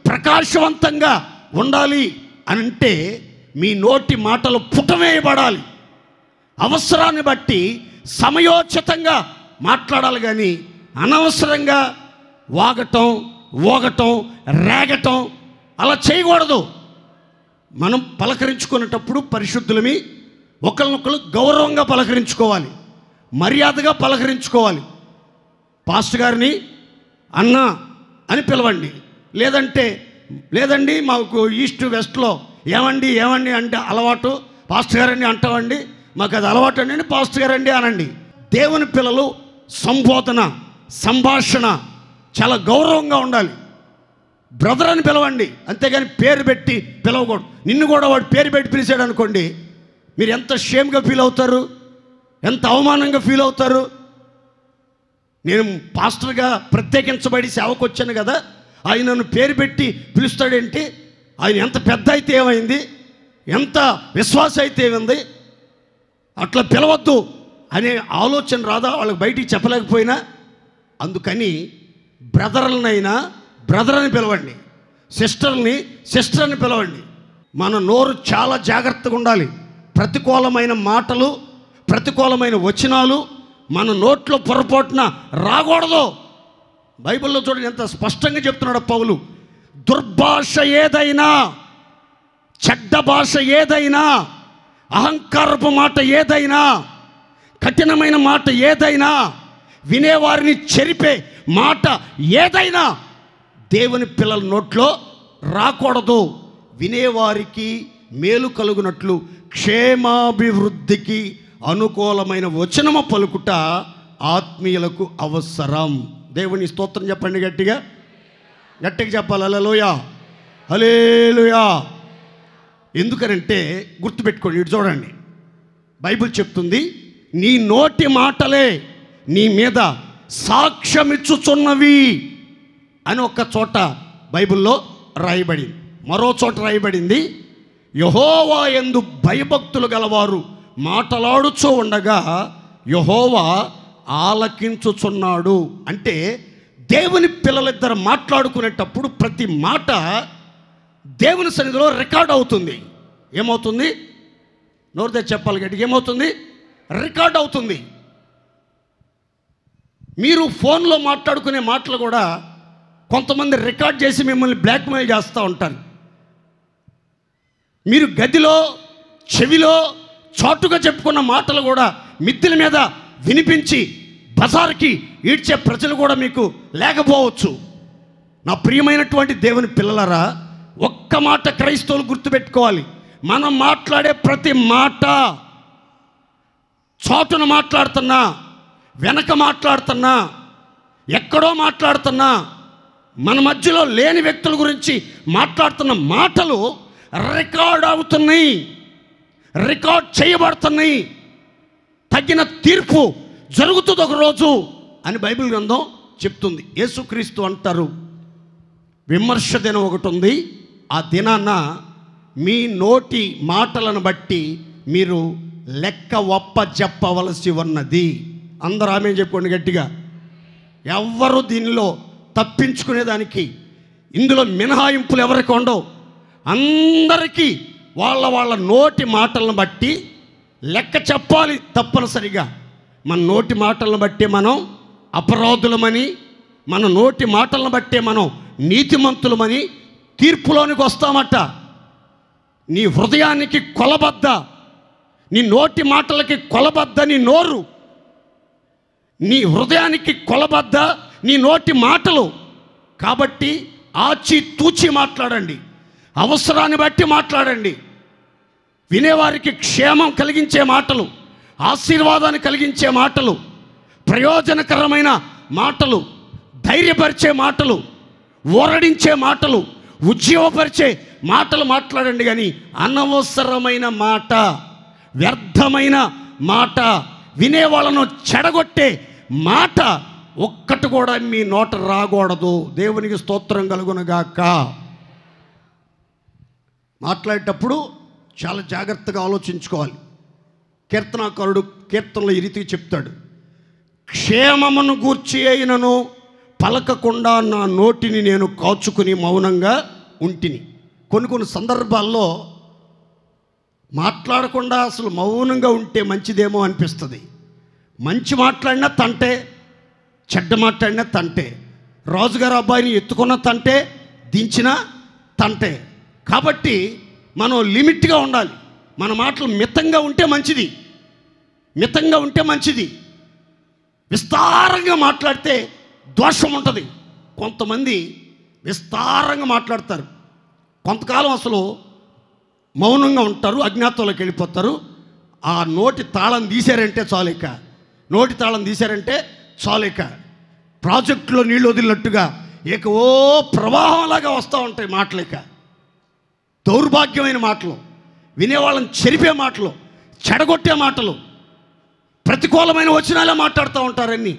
ప్రకాశవంతంగా ఉండాలి అని అంటే మీ నోటి మాటలు పుటమేయబడాలి. అవసరాన్ని బట్టి సమయోచితంగా మాట్లాడాలి, కానీ అనవసరంగా వాగటం, ఓగటం, రేగటం అలా చేయకూడదు. మనం పలకరించుకునేటప్పుడు పరిశుద్ధులమి ఒకరినొకరు గౌరవంగా పలకరించుకోవాలి, మర్యాదగా పలకరించుకోవాలి. పాస్టర్ గారిని అన్నా అని పిలవండి, లేదండి మాకు ఈస్ట్ వెస్ట్లో ఏమండి అంటే అలవాటు, పాస్టర్ గారండి అంటామండి, మాకు అది అలవాటు అండి, పాస్టర్ గారండి అనండి. దేవుని పిల్లలు సంబోధన, సంభాషణ చాలా గౌరవంగా ఉండాలి. బ్రదర్ అని పిలవండి, అంతేగాని పేరు పెట్టి పిలవకూడదు. నిన్ను కూడా వాడు పేరు పెట్టి పిలిచాడు అనుకోండి, మీరు ఎంత షేమ్గా ఫీల్ అవుతారు, ఎంత అవమానంగా ఫీల్ అవుతారు. నేను పాస్టర్గా ప్రత్యేకించబడి సేవకు వచ్చాను కదా, ఆయన నన్ను పేరు పెట్టి పిలుస్తాడేంటి, ఆయన ఎంత పెద్ద అయితే ఏమైంది, ఎంత విశ్వాస అయితే ఏమైంది, అట్లా పిలవద్దు అనే ఆలోచన రాదా వాళ్ళకి బయటికి చెప్పలేకపోయినా? అందుకని బ్రదర్లనైనా బ్రదర్ అని పిలవండి, సిస్టర్ని సిస్టర్ అని పిలవండి. మన నోరు చాలా జాగ్రత్తగా ఉండాలి. ప్రతికూలమైన మాటలు, ప్రతికూలమైన వచనాలు మన నోట్లో పొరపాటున రాకూడదు. బైబిల్లో చూడండి ఎంత స్పష్టంగా చెప్తున్నాడు పౌలు. దుర్భాష ఏదైనా, చెడ్డ భాష ఏదైనా, అహంకారపు మాట ఏదైనా, కఠినమైన మాట ఏదైనా, వినేవారిని చెరిపే మాట ఏదైనా దేవుని పిల్లల నోట్లో రాకూడదు. వినేవారికి మేలు కలుగునట్లు క్షేమాభివృద్ధికి అనుకూలమైన వచనము పలుకుట ఆత్మీయులకు అవసరం. దేవుని స్తోత్రం చెప్పండి, గట్టిగా చెప్పాలి. హల్లెలూయా, హల్లెలూయా. ఎందుకనంటే గుర్తుపెట్టుకోండి, ఇటు చూడండి, బైబిల్ చెప్తుంది, నీ నోటి మాటలే నీ మీద సాక్ష్యమిచ్చుచున్నవి అని ఒక చోట బైబిల్లో రాయబడింది. మరో చోట రాయబడింది, యెహోవా యందు భయభక్తులు గలవారు మాటలాడుచూ ఉండగా యెహోవా ఆలకించుచున్నాడు. అంటే దేవుని పిల్లలిద్దరు మాట్లాడుకునేటప్పుడు ప్రతి మాట దేవుని సన్నిధిలో రికార్డ్ అవుతుంది. ఏమవుతుంది? నోరు తెచ్చి చెప్పాలి గట్టిగా, ఏమవుతుంది? రికార్డ్ అవుతుంది. మీరు ఫోన్లో మాట్లాడుకునే మాటలు కూడా కొంతమంది రికార్డ్ చేసి మిమ్మల్ని బ్లాక్మెయిల్ చేస్తూ ఉంటారు. మీరు గదిలో చెవిలో చాటుగా చెప్పుకున్న మాటలు కూడా మిద్దెల మీద వినిపించి బజార్కి ఈడ్చే ప్రజలు కూడా మీకు లేకపోవచ్చు. నా ప్రియమైనటువంటి దేవుని పిల్లలారా, ఒక్క మాట క్రైస్తవులు గుర్తుపెట్టుకోవాలి. మనం మాట్లాడే ప్రతి మాట, చాటున మాట్లాడుతున్నా, వెనక మాట్లాడుతున్నా, ఎక్కడో మాట్లాడుతున్నా, మన మధ్యలో లేని వ్యక్తుల గురించి మాట్లాడుతున్న మాటలు రికార్డ్ అవుతున్నాయి, రికార్డ్ చేయబడుతున్నాయి. తగిన తీర్పు జరుగుతుంది ఒకరోజు అని బైబిల్ గ్రంథం చెప్తుంది. యేసుక్రీస్తు అంటారు, విమర్శ దినం ఒకటి ఉంది, ఆ దినాన మీ నోటి మాటలను బట్టి మీరు లెక్క ఒప్పజెప్పవలసి ఉన్నది. అందరూ ఆమె చెప్పుకోండి గట్టిగా. ఎవ్వరు దీనిలో తప్పించుకునేదానికి, ఇందులో మినహాయింపులు ఎవరికి ఉండవు. అందరికీ వాళ్ళ నోటి మాటలను బట్టి లెక్క చెప్పాలి తప్పనిసరిగా. మన నోటి మాటలను బట్టి మనం అపరాధులమని, మన నోటి మాటలను బట్టే మనం నీతిమంతులమని తీర్పులోనికి వస్తామట. నీ హృదయానికి కొలబద్ద, నీ నోటి మాటలకి కొలబద్ద నీ నోరు. నీ హృదయానికి కొలబద్ద నీ నోటి మాటలు. కాబట్టి ఆచి తూచి మాట్లాడండి, అవసరాన్ని బట్టి మాట్లాడండి. వినేవారికి క్షేమం కలిగించే మాటలు, ఆశీర్వాదాన్ని కలిగించే మాటలు, ప్రయోజనకరమైన మాటలు, ధైర్యపరిచే మాటలు, ఊరడించే మాటలు, ఉజ్జీవపరిచే మాటలు మాట్లాడండి. కానీ అనవసరమైన మాట, వ్యర్థమైన మాట, వినేవాళ్ళను చెడగొట్టే మాట ఒక్కటి కూడా మీ నోట రాకూడదు. దేవునికి స్తోత్రం కలుగునుగాక. మాట్లాడేటప్పుడు చాలా జాగ్రత్తగా ఆలోచించుకోవాలి. కీర్తనాకారుడు కీర్తనలో ఈ రీతికి చెప్తాడు, క్షేమమును గూర్చి అయినను పలకకుండా నా నోటిని నేను కాచుకుని మౌనంగా ఉంటిని. కొన్ని సందర్భాల్లో మాట్లాడకుండా అసలు మౌనంగా ఉంటే మంచిదేమో అనిపిస్తుంది. మంచి మాట్లాడినా తంటే, చెడ్డ మాట్లాడినా తంటే, రాజుగారు అబ్బాయిని ఎత్తుకున్న తంటే, దించిన తంటే. కాబట్టి మనం లిమిట్గా ఉండాలి. మన మాటలు మితంగా ఉంటే మంచిది, మితంగా ఉంటే మంచిది. విస్తారంగా మాట్లాడితే దోషం ఉంటుంది. కొంతమంది విస్తారంగా మాట్లాడతారు, కొంతకాలం అసలు మౌనంగా ఉంటారు, అజ్ఞాతంలోకి వెళ్ళిపోతారు. ఆ నోటి తాళం తీశారంటే చాలిక, నోటి తాళం తీశారంటే చాలిక. ప్రాజెక్టులో నీళ్ళు వదిలినట్టుగా ఇక ఓ ప్రవాహంలాగా వస్తూ ఉంటాయి మాటలు. ఇక దౌర్భాగ్యమైన మాటలు, వినేవాళ్ళని చెరిపే మాటలు, చెడగొట్టే మాటలు, ప్రతికూలమైన వచనాలే మాట్లాడుతూ ఉంటారని.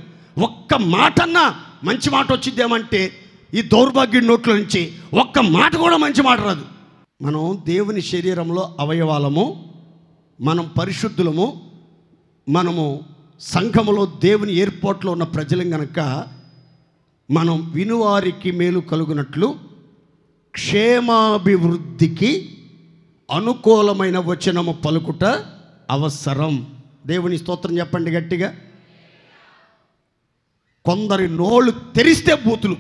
ఒక్క మాటన్నా మంచి మాట వచ్చిద్దేమంటే ఈ దౌర్భాగ్య నోట్ల నుంచి ఒక్క మాట కూడా మంచి మాట రాదు. మనం దేవుని శరీరంలో అవయవాలము, మనం పరిశుద్ధులము, మనము సంఘములో దేవుని ఏర్పాట్లో ఉన్న ప్రజలం గనక మనం వినువారికి మేలు కలుగునట్లు క్షేమాభివృద్ధికి అనుకూలమైన వచనము పలుకుట అవసరం. దేవుని స్తోత్రం చెప్పండి గట్టిగా. కొందరి నోళ్ళు తెరిస్తే బూతులు,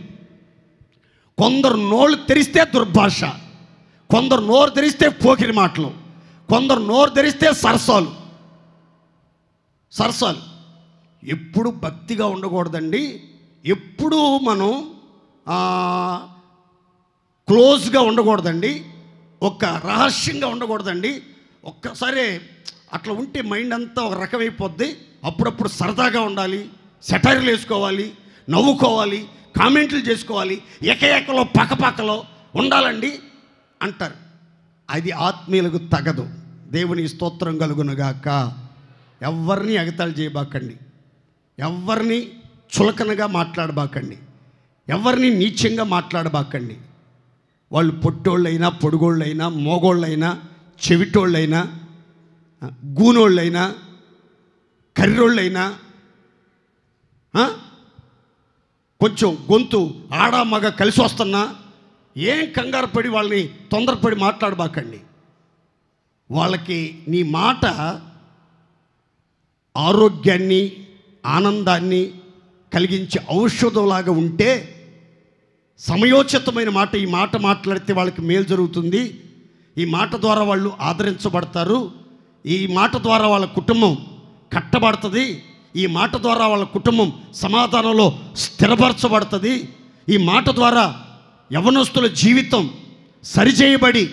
కొందరు నోళ్ళు తెరిస్తే దుర్భాష, కొందరు నోరు తెరిస్తే పోకిరి మాటలు, కొందరు నోరు తెరిస్తే సరసాలు. ఎప్పుడు భక్తిగా ఉండకూడదండి. ఎప్పుడూ మనం క్లోజ్గా ఉండకూడదండి, ఒక రహస్యంగా ఉండకూడదండి. ఒక్కసారి అట్లా ఉంటే మైండ్ అంతా ఒక రకమైపోద్ది. అప్పుడప్పుడు సరదాగా ఉండాలి, సెటైర్లు వేసుకోవాలి, నవ్వుకోవాలి, కామెంట్లు చేసుకోవాలి, ఏకలో పక్కపక్కలో ఉండాలండి అంటారు. అది ఆత్మీయులకు తగదు. దేవునికి స్తోత్రం కలుగునుగాక. ఎవరిని ఎగతాళి చేయబాకండి, ఎవరిని చులకనగా మాట్లాడబాకండి, ఎవరిని నీచంగా మాట్లాడబాకండి. వాళ్ళు పొట్టోళ్ళైనా, పొడుగోళ్ళైనా, మోగోళ్ళైనా, చెవిటోళ్ళైనా, గూనోళ్ళైనా, కర్రోళ్ళైనా, కొంచెం గొంతు ఆడ మగ కలిసి వస్తున్నా ఏం కంగారు పడి వాళ్ళని తొందరపడి మాట్లాడబాకండి. వాళ్ళకి నీ మాట ఆరోగ్యాన్ని, ఆనందాన్ని కలిగించే ఔషధంలాగా ఉంటే, సమయోచితమైన మాట, ఈ మాట మాట్లాడితే వాళ్ళకి మేలు జరుగుతుంది, ఈ మాట ద్వారా వాళ్ళు ఆదరించబడతారు, ఈ మాట ద్వారా వాళ్ళ కుటుంబం కట్టబడుతుంది, ఈ మాట ద్వారా వాళ్ళ కుటుంబం సమాధానంలో స్థిరపరచబడుతుంది, ఈ మాట ద్వారా యవనస్తుల జీవితం సరిచేయబడి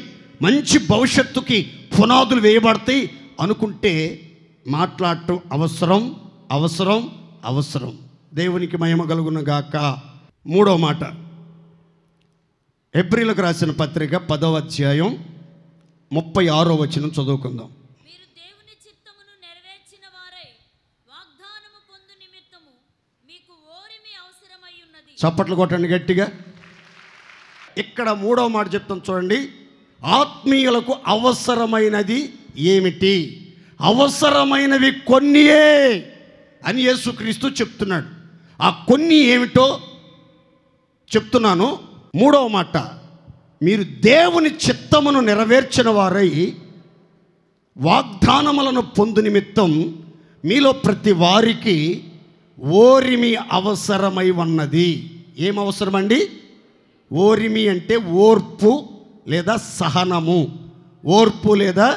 మంచి భవిష్యత్తుకి పునాదులు వేయబడతాయి అనుకుంటే మాట్లాడటం అవసరం, అవసరం, అవసరం. దేవునికి మహిమ కలుగునుగాక. మూడో మాట, హెబ్రీలకు రాసిన పత్రిక 10వ అధ్యాయం 36వ వచనం చదువుకుందాం. చప్పట్లు కొట్టండి గట్టిగా. ఇక్కడ మూడవ మాట చెప్తాం చూడండి. ఆత్మీయులకు అవసరమైనది ఏమిటి? అవసరమైనవి కొన్నియే అని యేసుక్రీస్తు చెప్తున్నాడు. ఆ కొన్ని ఏమిటో చెప్తున్నాను. మూడవ మాట, మీరు దేవుని చిత్తమును నెరవేర్చిన వారై వాగ్దానములను పొందు నిమిత్తం మీలో ప్రతి వారికి ఓరిమి అవసరమై ఉన్నది. ఏం అవసరమండి? ఓరిమి అంటే ఓర్పు లేదా సహనము. ఓర్పు లేదా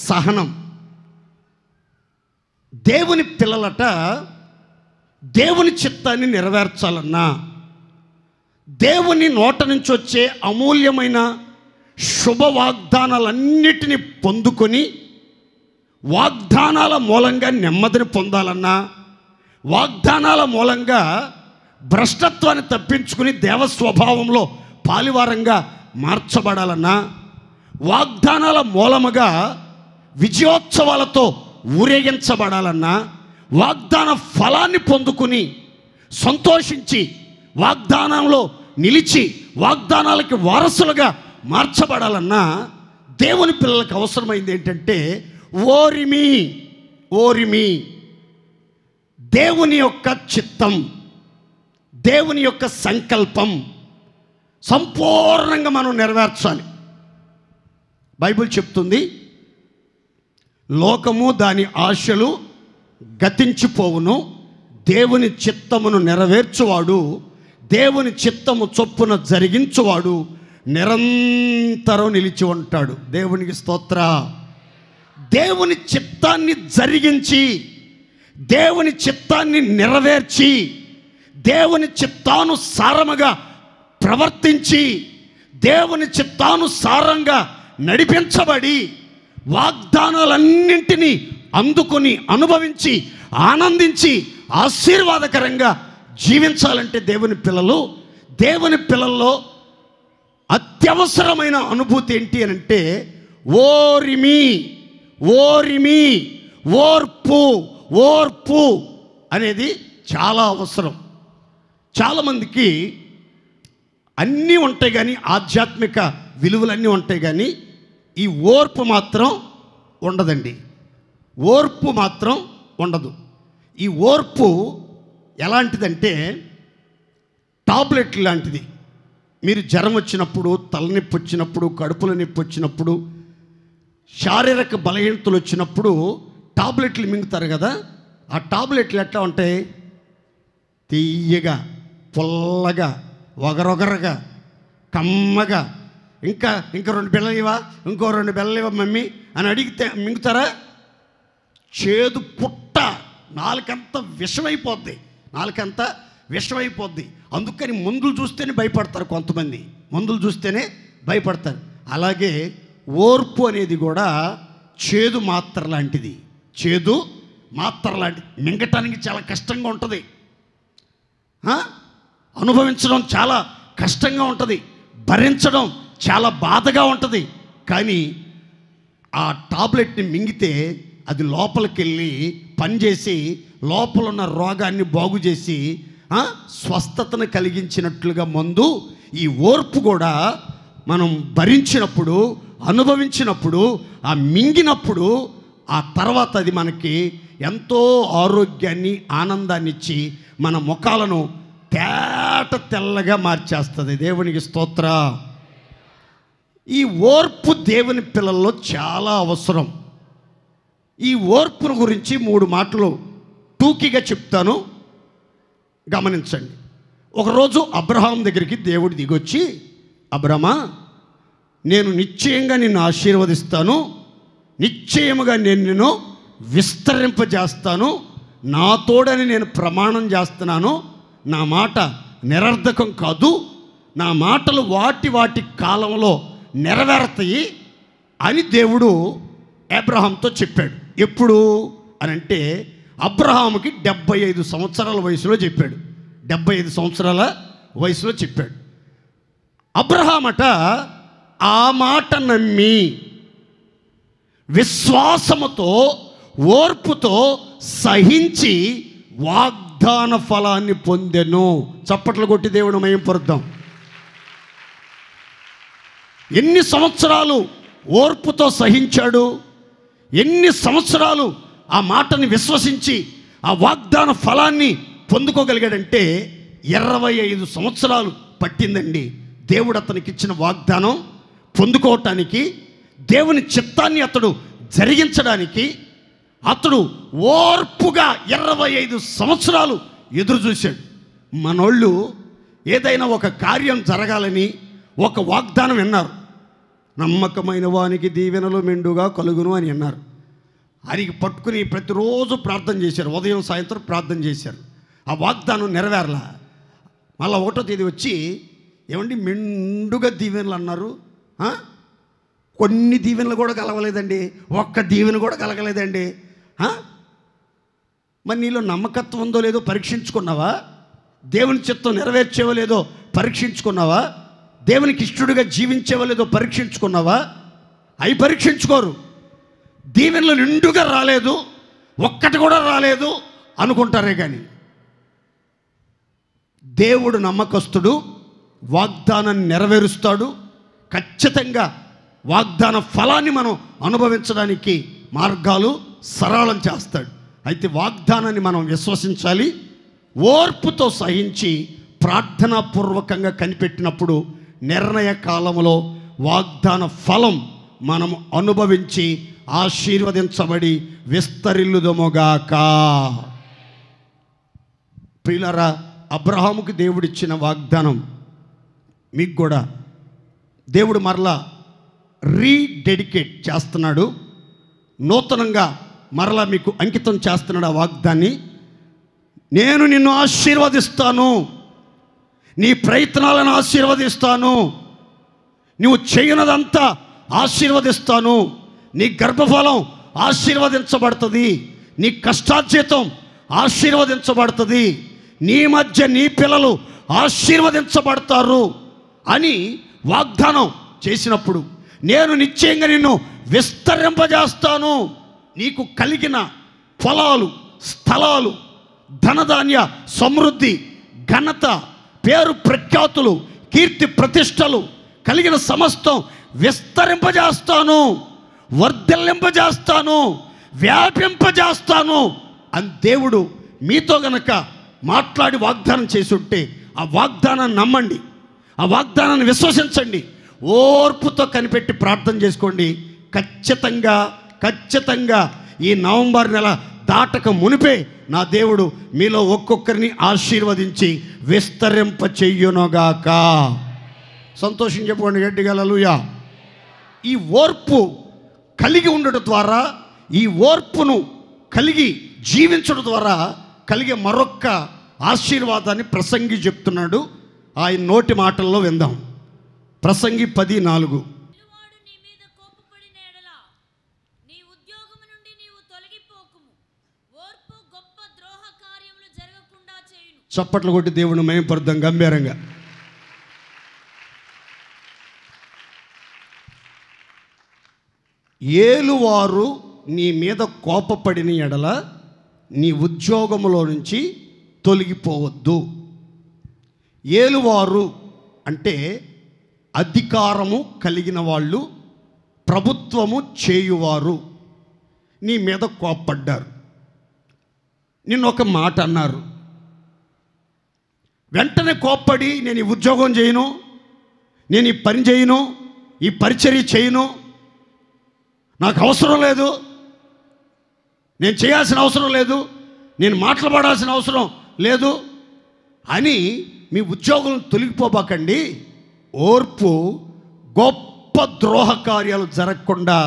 సహనం. దేవుని పిల్లలట దేవుని చిత్తాన్ని నెరవేర్చాలన్నా, దేవుని నోట నుంచి వచ్చే అమూల్యమైన శుభ వాగ్దానాలన్నిటినీ పొందుకొని వాగ్దానాల మూలంగా నెమ్మదిని పొందాలన్నా, వాగ్దానాల మూలంగా భ్రష్టత్వాన్ని తప్పించుకుని దేవ స్వభావంలో పాలివారంగా మార్చబడాలన్నా, వాగ్దానాల మూలముగా విజయోత్సవాలతో ఊరేగించబడాలన్నా, వాగ్దాన ఫలాన్ని పొందుకుని సంతోషించి వాగ్దానంలో నిలిచి వాగ్దానాలకి వారసులుగా మార్చబడాలన్నా, దేవుని పిల్లలకు అవసరమైంది ఏంటంటే ఓరిమి. దేవుని యొక్క చిత్తం, దేవుని యొక్క సంకల్పం సంపూర్ణంగా మనం నెరవేర్చాలి. బైబిల్ చెప్తుంది, లోకము దాని ఆశలు గతించిపోవును, దేవుని చిత్తమును నెరవేర్చువాడు, దేవుని చిత్తము చొప్పున జరిగించువాడు నిరంతరం నిలిచి ఉంటాడు. దేవునికి స్తోత్ర. దేవుని చిత్తాన్ని జరిగించి, దేవుని చిత్తాన్ని నెరవేర్చి, దేవుని చిత్తానుసారముగా ప్రవర్తించి, దేవుని చిత్తానుసారంగా నడిపించబడి వాగ్దానాలన్నింటినీ అందుకొని అనుభవించి ఆనందించి ఆశీర్వాదకరంగా జీవించాలంటే దేవుని పిల్లల్లో అత్యవసరమైన అనుభూతి ఏంటి అని అంటే ఓర్పు అనేది చాలా అవసరం. చాలామందికి అన్నీ ఉంటాయి కానీ, ఆధ్యాత్మిక విలువలన్నీ ఉంటాయి కానీ ఈ ఓర్పు మాత్రం ఉండదండి. ఓర్పు మాత్రం ఉండదు. ఈ ఓర్పు ఎలాంటిదంటే టాబ్లెట్ లాంటిది. మీరు జ్వరం వచ్చినప్పుడు, తలనొప్పి వచ్చినప్పుడు, కడుపుల నొప్పి వచ్చినప్పుడు, శారీరక బలహీనతలు వచ్చినప్పుడు టాబ్లెట్లు మింగుతారు కదా. ఆ టాబ్లెట్లు ఎట్లా ఉంటాయి? తీయగా, పుల్లగా, ఒగరొగరగా, కమ్మగా. ఇంకా 2 బిళ్ళలు ఇవా, ఇంకో 2 బిళ్ళలు ఇవా మమ్మీ అని అడిగితే మింగుతారా? చేదు పుట్ట, నాలుకంతా విషమైపోద్ది. అందుకని మందులు చూస్తేనే భయపడతారు కొంతమంది, మందులు చూస్తేనే భయపడతారు. అలాగే ఓర్పు అనేది కూడా చేదు మాత్ర లాంటిది. మింగటానికి చాలా కష్టంగా ఉంటుంది, అనుభవించడం చాలా కష్టంగా ఉంటుంది, భరించడం చాలా బాధగా ఉంటుంది. కానీ ఆ టాబ్లెట్ని మింగితే అది లోపలికి వెళ్ళి పనిచేసి లోపల ఉన్న రోగాన్ని బాగు చేసి స్వస్థతను కలిగించినట్లుగా మందు ఈ ఓర్పు కూడా మనం భరించినప్పుడు, అనుభవించినప్పుడు, ఆ మింగినప్పుడు ఆ తర్వాత అది మనకి ఎంతో ఆరోగ్యాన్ని, ఆనందాన్ని ఇచ్చి మన ముఖాలను తెల్లగా మార్చేస్తుంది. దేవునికి స్తోత్ర. ఈ ఓర్పు దేవుని పిల్లల్లో చాలా అవసరం. ఈ ఓర్పును గురించి 3 మాటలు టూకీగా చెప్తాను, గమనించండి. ఒకరోజు అబ్రహాం దగ్గరికి దేవుడు దిగొచ్చి, అబ్రహమా, నేను నిశ్చయంగా నిన్ను ఆశీర్వదిస్తాను, నిశ్చయముగా నేను నిన్ను విస్తరింపజేస్తాను, నా తోడని నేను ప్రమాణం చేస్తున్నాను, నా మాట నిరర్ధకం కాదు, నా మాటలు వాటి కాలంలో నెరవేరుతాయి అని దేవుడు అబ్రహాంతో చెప్పాడు. ఎప్పుడు అనంటే అబ్రహాముకి 75 సంవత్సరాల వయసులో చెప్పాడు. 75 సంవత్సరాల వయసులో చెప్పాడు. అబ్రహామట ఆ మాట నమ్మి విశ్వాసముతో, ఓర్పుతో సహించి వాగ్దాన ఫలాన్ని పొందెను. చప్పట్లు కొట్టి దేవుడు మహిమపరుద్దాం. ఎన్ని సంవత్సరాలు ఓర్పుతో సహించాడు, ఎన్ని సంవత్సరాలు ఆ మాటని విశ్వసించి ఆ వాగ్దాన ఫలాన్ని పొందుకోగలిగాడంటే 25 సంవత్సరాలు పట్టిందండి దేవుడు అతనికి ఇచ్చిన వాగ్దానం పొందుకోవటానికి. దేవుని చిత్తాన్ని అతడు జరిగించడానికి అతడు ఓర్పుగా 25 సంవత్సరాలు ఎదురు చూశాడు. మనోళ్ళు ఏదైనా ఒక కార్యం జరగాలని ఒక వాగ్దానం విన్నారు. నమ్మకమైన వానికి దీవెనలు మెండుగా కలుగును అని అన్నారు. అది పట్టుకుని ప్రతిరోజు ప్రార్థన చేశారు, ఉదయం సాయంత్రం ప్రార్థన చేశారు. ఆ వాగ్దానం నెరవేరలా. మళ్ళీ 1వ తేదీ వచ్చి ఏమండి మెండుగా దీవెనలు అన్నారు, కొన్ని దీవెనలు కూడా కలగలేదండి, ఒక్క దీవెన కూడా కలగలేదండి. మరి నీలో నమ్మకత్వం ఉందో లేదో పరీక్షించుకున్నావా? దేవుని చిత్తం నెరవేర్చేవో లేదో పరీక్షించుకున్నావా? దేవునికి ఇష్టడుగా జీవించేవో లేదో పరీక్షించుకున్నావా? అవి పరీక్షించుకోరు. దీవెనలు నిండుగా రాలేదు, ఒక్కటి కూడా రాలేదు అనుకుంటారే కానీ దేవుడు నమ్మకస్తుడు, వాగ్దానాన్ని నెరవేరుస్తాడు. ఖచ్చితంగా వాగ్దాన ఫలాన్ని మనం అనుభవించడానికి మార్గాలు సరళం చేస్తాడు. అయితే వాగ్దానాన్ని మనం విశ్వసించాలి, ఓర్పుతో సహించి ప్రార్థనాపూర్వకంగా కనిపెట్టినప్పుడు నిర్ణయ కాలంలో వాగ్దాన ఫలం మనం అనుభవించి ఆశీర్వదించబడి విస్తరిల్లుదముగాక. ప్రియులారా, అబ్రహాముకి దేవుడిచ్చిన వాగ్దానం మీకు కూడా దేవుడు మరలా రీడెడికేట్ చేస్తున్నాడు, నూతనంగా మరలా మీకు అంకితం చేస్తున్నాడు. ఆ వాగ్దాన్ని, నేను నిన్ను ఆశీర్వదిస్తాను, నీ ప్రయత్నాలను ఆశీర్వదిస్తాను, నువ్వు చేయనదంతా ఆశీర్వదిస్తాను, నీ గర్భఫలం ఆశీర్వదించబడుతుంది, నీ కష్టార్జితం ఆశీర్వదించబడుతుంది, నీ మధ్య నీ పిల్లలు ఆశీర్వదించబడతారు అని వాగ్దానం చేసినప్పుడు, నేను నిశ్చయంగా నిన్ను విస్తరింపజేస్తాను, నీకు కలిగిన పొలాలు, స్థలాలు, ధనధాన్య సమృద్ధి, ఘనత, పేరు ప్రఖ్యాతులు, కీర్తి ప్రతిష్టలు కలిగిన సమస్తం విస్తరింపజేస్తాను, వర్ధిల్లింపజేస్తాను, వ్యాపింపజేస్తాను అని దేవుడు మీతో గనక మాట్లాడి వాగ్దానం చేసి ఉంటే ఆ వాగ్దానాన్ని నమ్మండి, ఆ వాగ్దానాన్ని విశ్వసించండి, ఓర్పుతో కనిపెట్టి ప్రార్థన చేసుకోండి. ఖచ్చితంగా ఈ నవంబర్ నెల దాటక మునిపే నా దేవుడు మీలో ఒక్కొక్కరిని ఆశీర్వదించి విస్తరింప చెయ్యునుగాక. సంతోషం చెప్పుకోండి గట్టిగా హల్లెలూయా. ఈ ఓర్పు కలిగి ఉండడం ద్వారా, ఈ ఓర్పును కలిగి జీవించడం ద్వారా కలిగే మరొక్క ఆశీర్వాదాన్ని ప్రసంగి చెప్తున్నాడు. ఆయన నోటి మాటల్లో విందాం. ప్రసంగి 10:4. చప్పట్లు కొట్టి దేవుని మహిమపరుద్దాం గంభీరంగా. ఏలువారు నీ మీద కోపపడిన ఎడల నీ ఉద్యోగములో నుంచి తొలగిపోవద్దు. ఏలువారు అంటే అధికారము కలిగిన వాళ్ళు, ప్రభుత్వము చేయువారు నీ మీద కోపపడ్డారు, నిన్నొక మాట అన్నారు, వెంటనే కోప్పడి నేను ఈ ఉద్యోగం చేయను, నేను ఈ పని చేయను, ఈ పరిచర్య చేయను, నాకు అవసరం లేదు, నేను చేయాల్సిన అవసరం లేదు, నేను మాట్లాడాల్సిన అవసరం లేదు అని మీ ఉద్యోగం తొలగిపోబాకండి. ఓర్పు గొప్ప ద్రోహ కార్యాలు జరగకుండా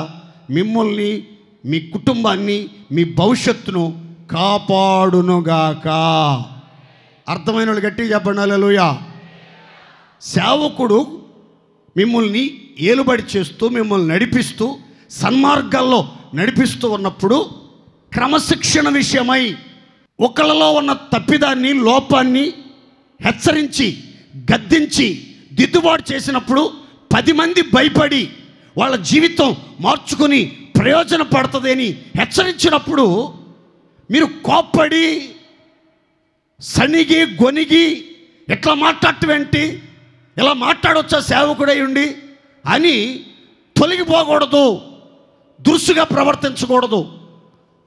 మిమ్మల్ని, మీ కుటుంబాన్ని, మీ భవిష్యత్తును కాపాడునుగాక. అర్థమైన వాళ్ళు గట్టిగా చెప్పండి హల్లెలూయా. సేవకుడు మిమ్మల్ని ఏలుబడి చేస్తూ, మిమ్మల్ని నడిపిస్తూ, సన్మార్గాల్లో నడిపిస్తూ ఉన్నప్పుడు క్రమశిక్షణ విషయమై ఒకళ్ళలో ఉన్న తప్పిదాన్ని, లోపాన్ని హెచ్చరించి, గద్దించి, దిద్దుబాటు చేసినప్పుడు 10 మంది భయపడి వాళ్ళ జీవితం మార్చుకుని ప్రయోజనపడుతుంది అని హెచ్చరించినప్పుడు మీరు కోప్పడి, సణిగి, గొనిగి ఎట్లా మాట్లాడటం ఏంటి, ఇలా మాట్లాడవచ్చా సేవకుడై ఉండి అని తొలగిపోకూడదు, దురుసుగా ప్రవర్తించకూడదు.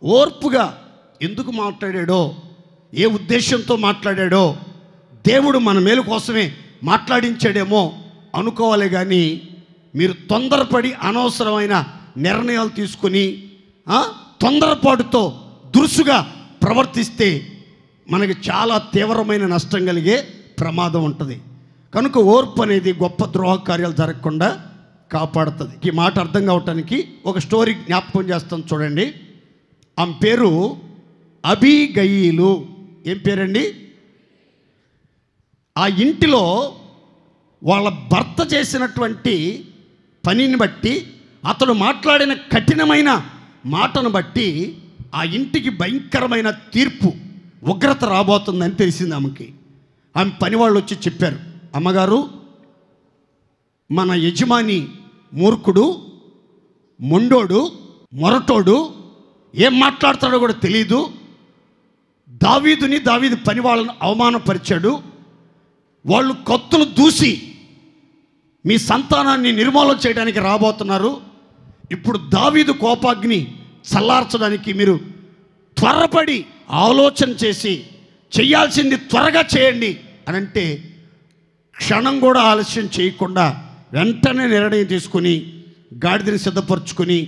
ఓర్పుగా ఎందుకు మాట్లాడాడో, ఏ ఉద్దేశంతో మాట్లాడాడో, దేవుడు మన మేలు కోసమే మాట్లాడించాడేమో అనుకోవాలి. కానీ మీరు తొందరపడి అనవసరమైన నిర్ణయాలు తీసుకుని తొందరపాటుతో దురుసుగా ప్రవర్తిస్తే మనకి చాలా తీవ్రమైన నష్టం కలిగే ప్రమాదం ఉంటుంది. కనుక ఓర్పు అనేది గొప్ప ద్రోహ కార్యాలు జరగకుండా కాపాడుతుంది. ఈ మాట అర్థం కావటానికి ఒక స్టోరీ జ్ఞాపకం చేస్తాను చూడండి. ఆమె పేరు అబీగయీలు. ఏం పేరండి? ఆ ఇంటిలో వాళ్ళ భర్త చేసినటువంటి పనిని బట్టి, అతడు మాట్లాడిన కఠినమైన మాటను బట్టి ఆ ఇంటికి భయంకరమైన తీర్పు, ఉగ్రత రాబోతుందని తెలిసింది ఆమెకి. ఆమె పని వాళ్ళు వచ్చి చెప్పారు, అమ్మగారు, మన యజమాని మూర్ఖుడు, మొండోడు, మొరటోడు, ఏం మాట్లాడతాడో కూడా తెలియదు. దావీదు పని వాళ్ళను అవమానపరిచాడు. వాళ్ళు కత్తులు దూసి మీ సంతానాన్ని నిర్మూలన చేయడానికి రాబోతున్నారు. ఇప్పుడు దావీదు కోపాగ్ని చల్లార్చడానికి మీరు త్వరపడి ఆలోచన చేసి చేయాల్సింది త్వరగా చేయండి అని అంటే, క్షణం కూడా ఆలస్యం చేయకుండా వెంటనే నిర్ణయం తీసుకుని గాడిదని సిద్ధపరచుకుని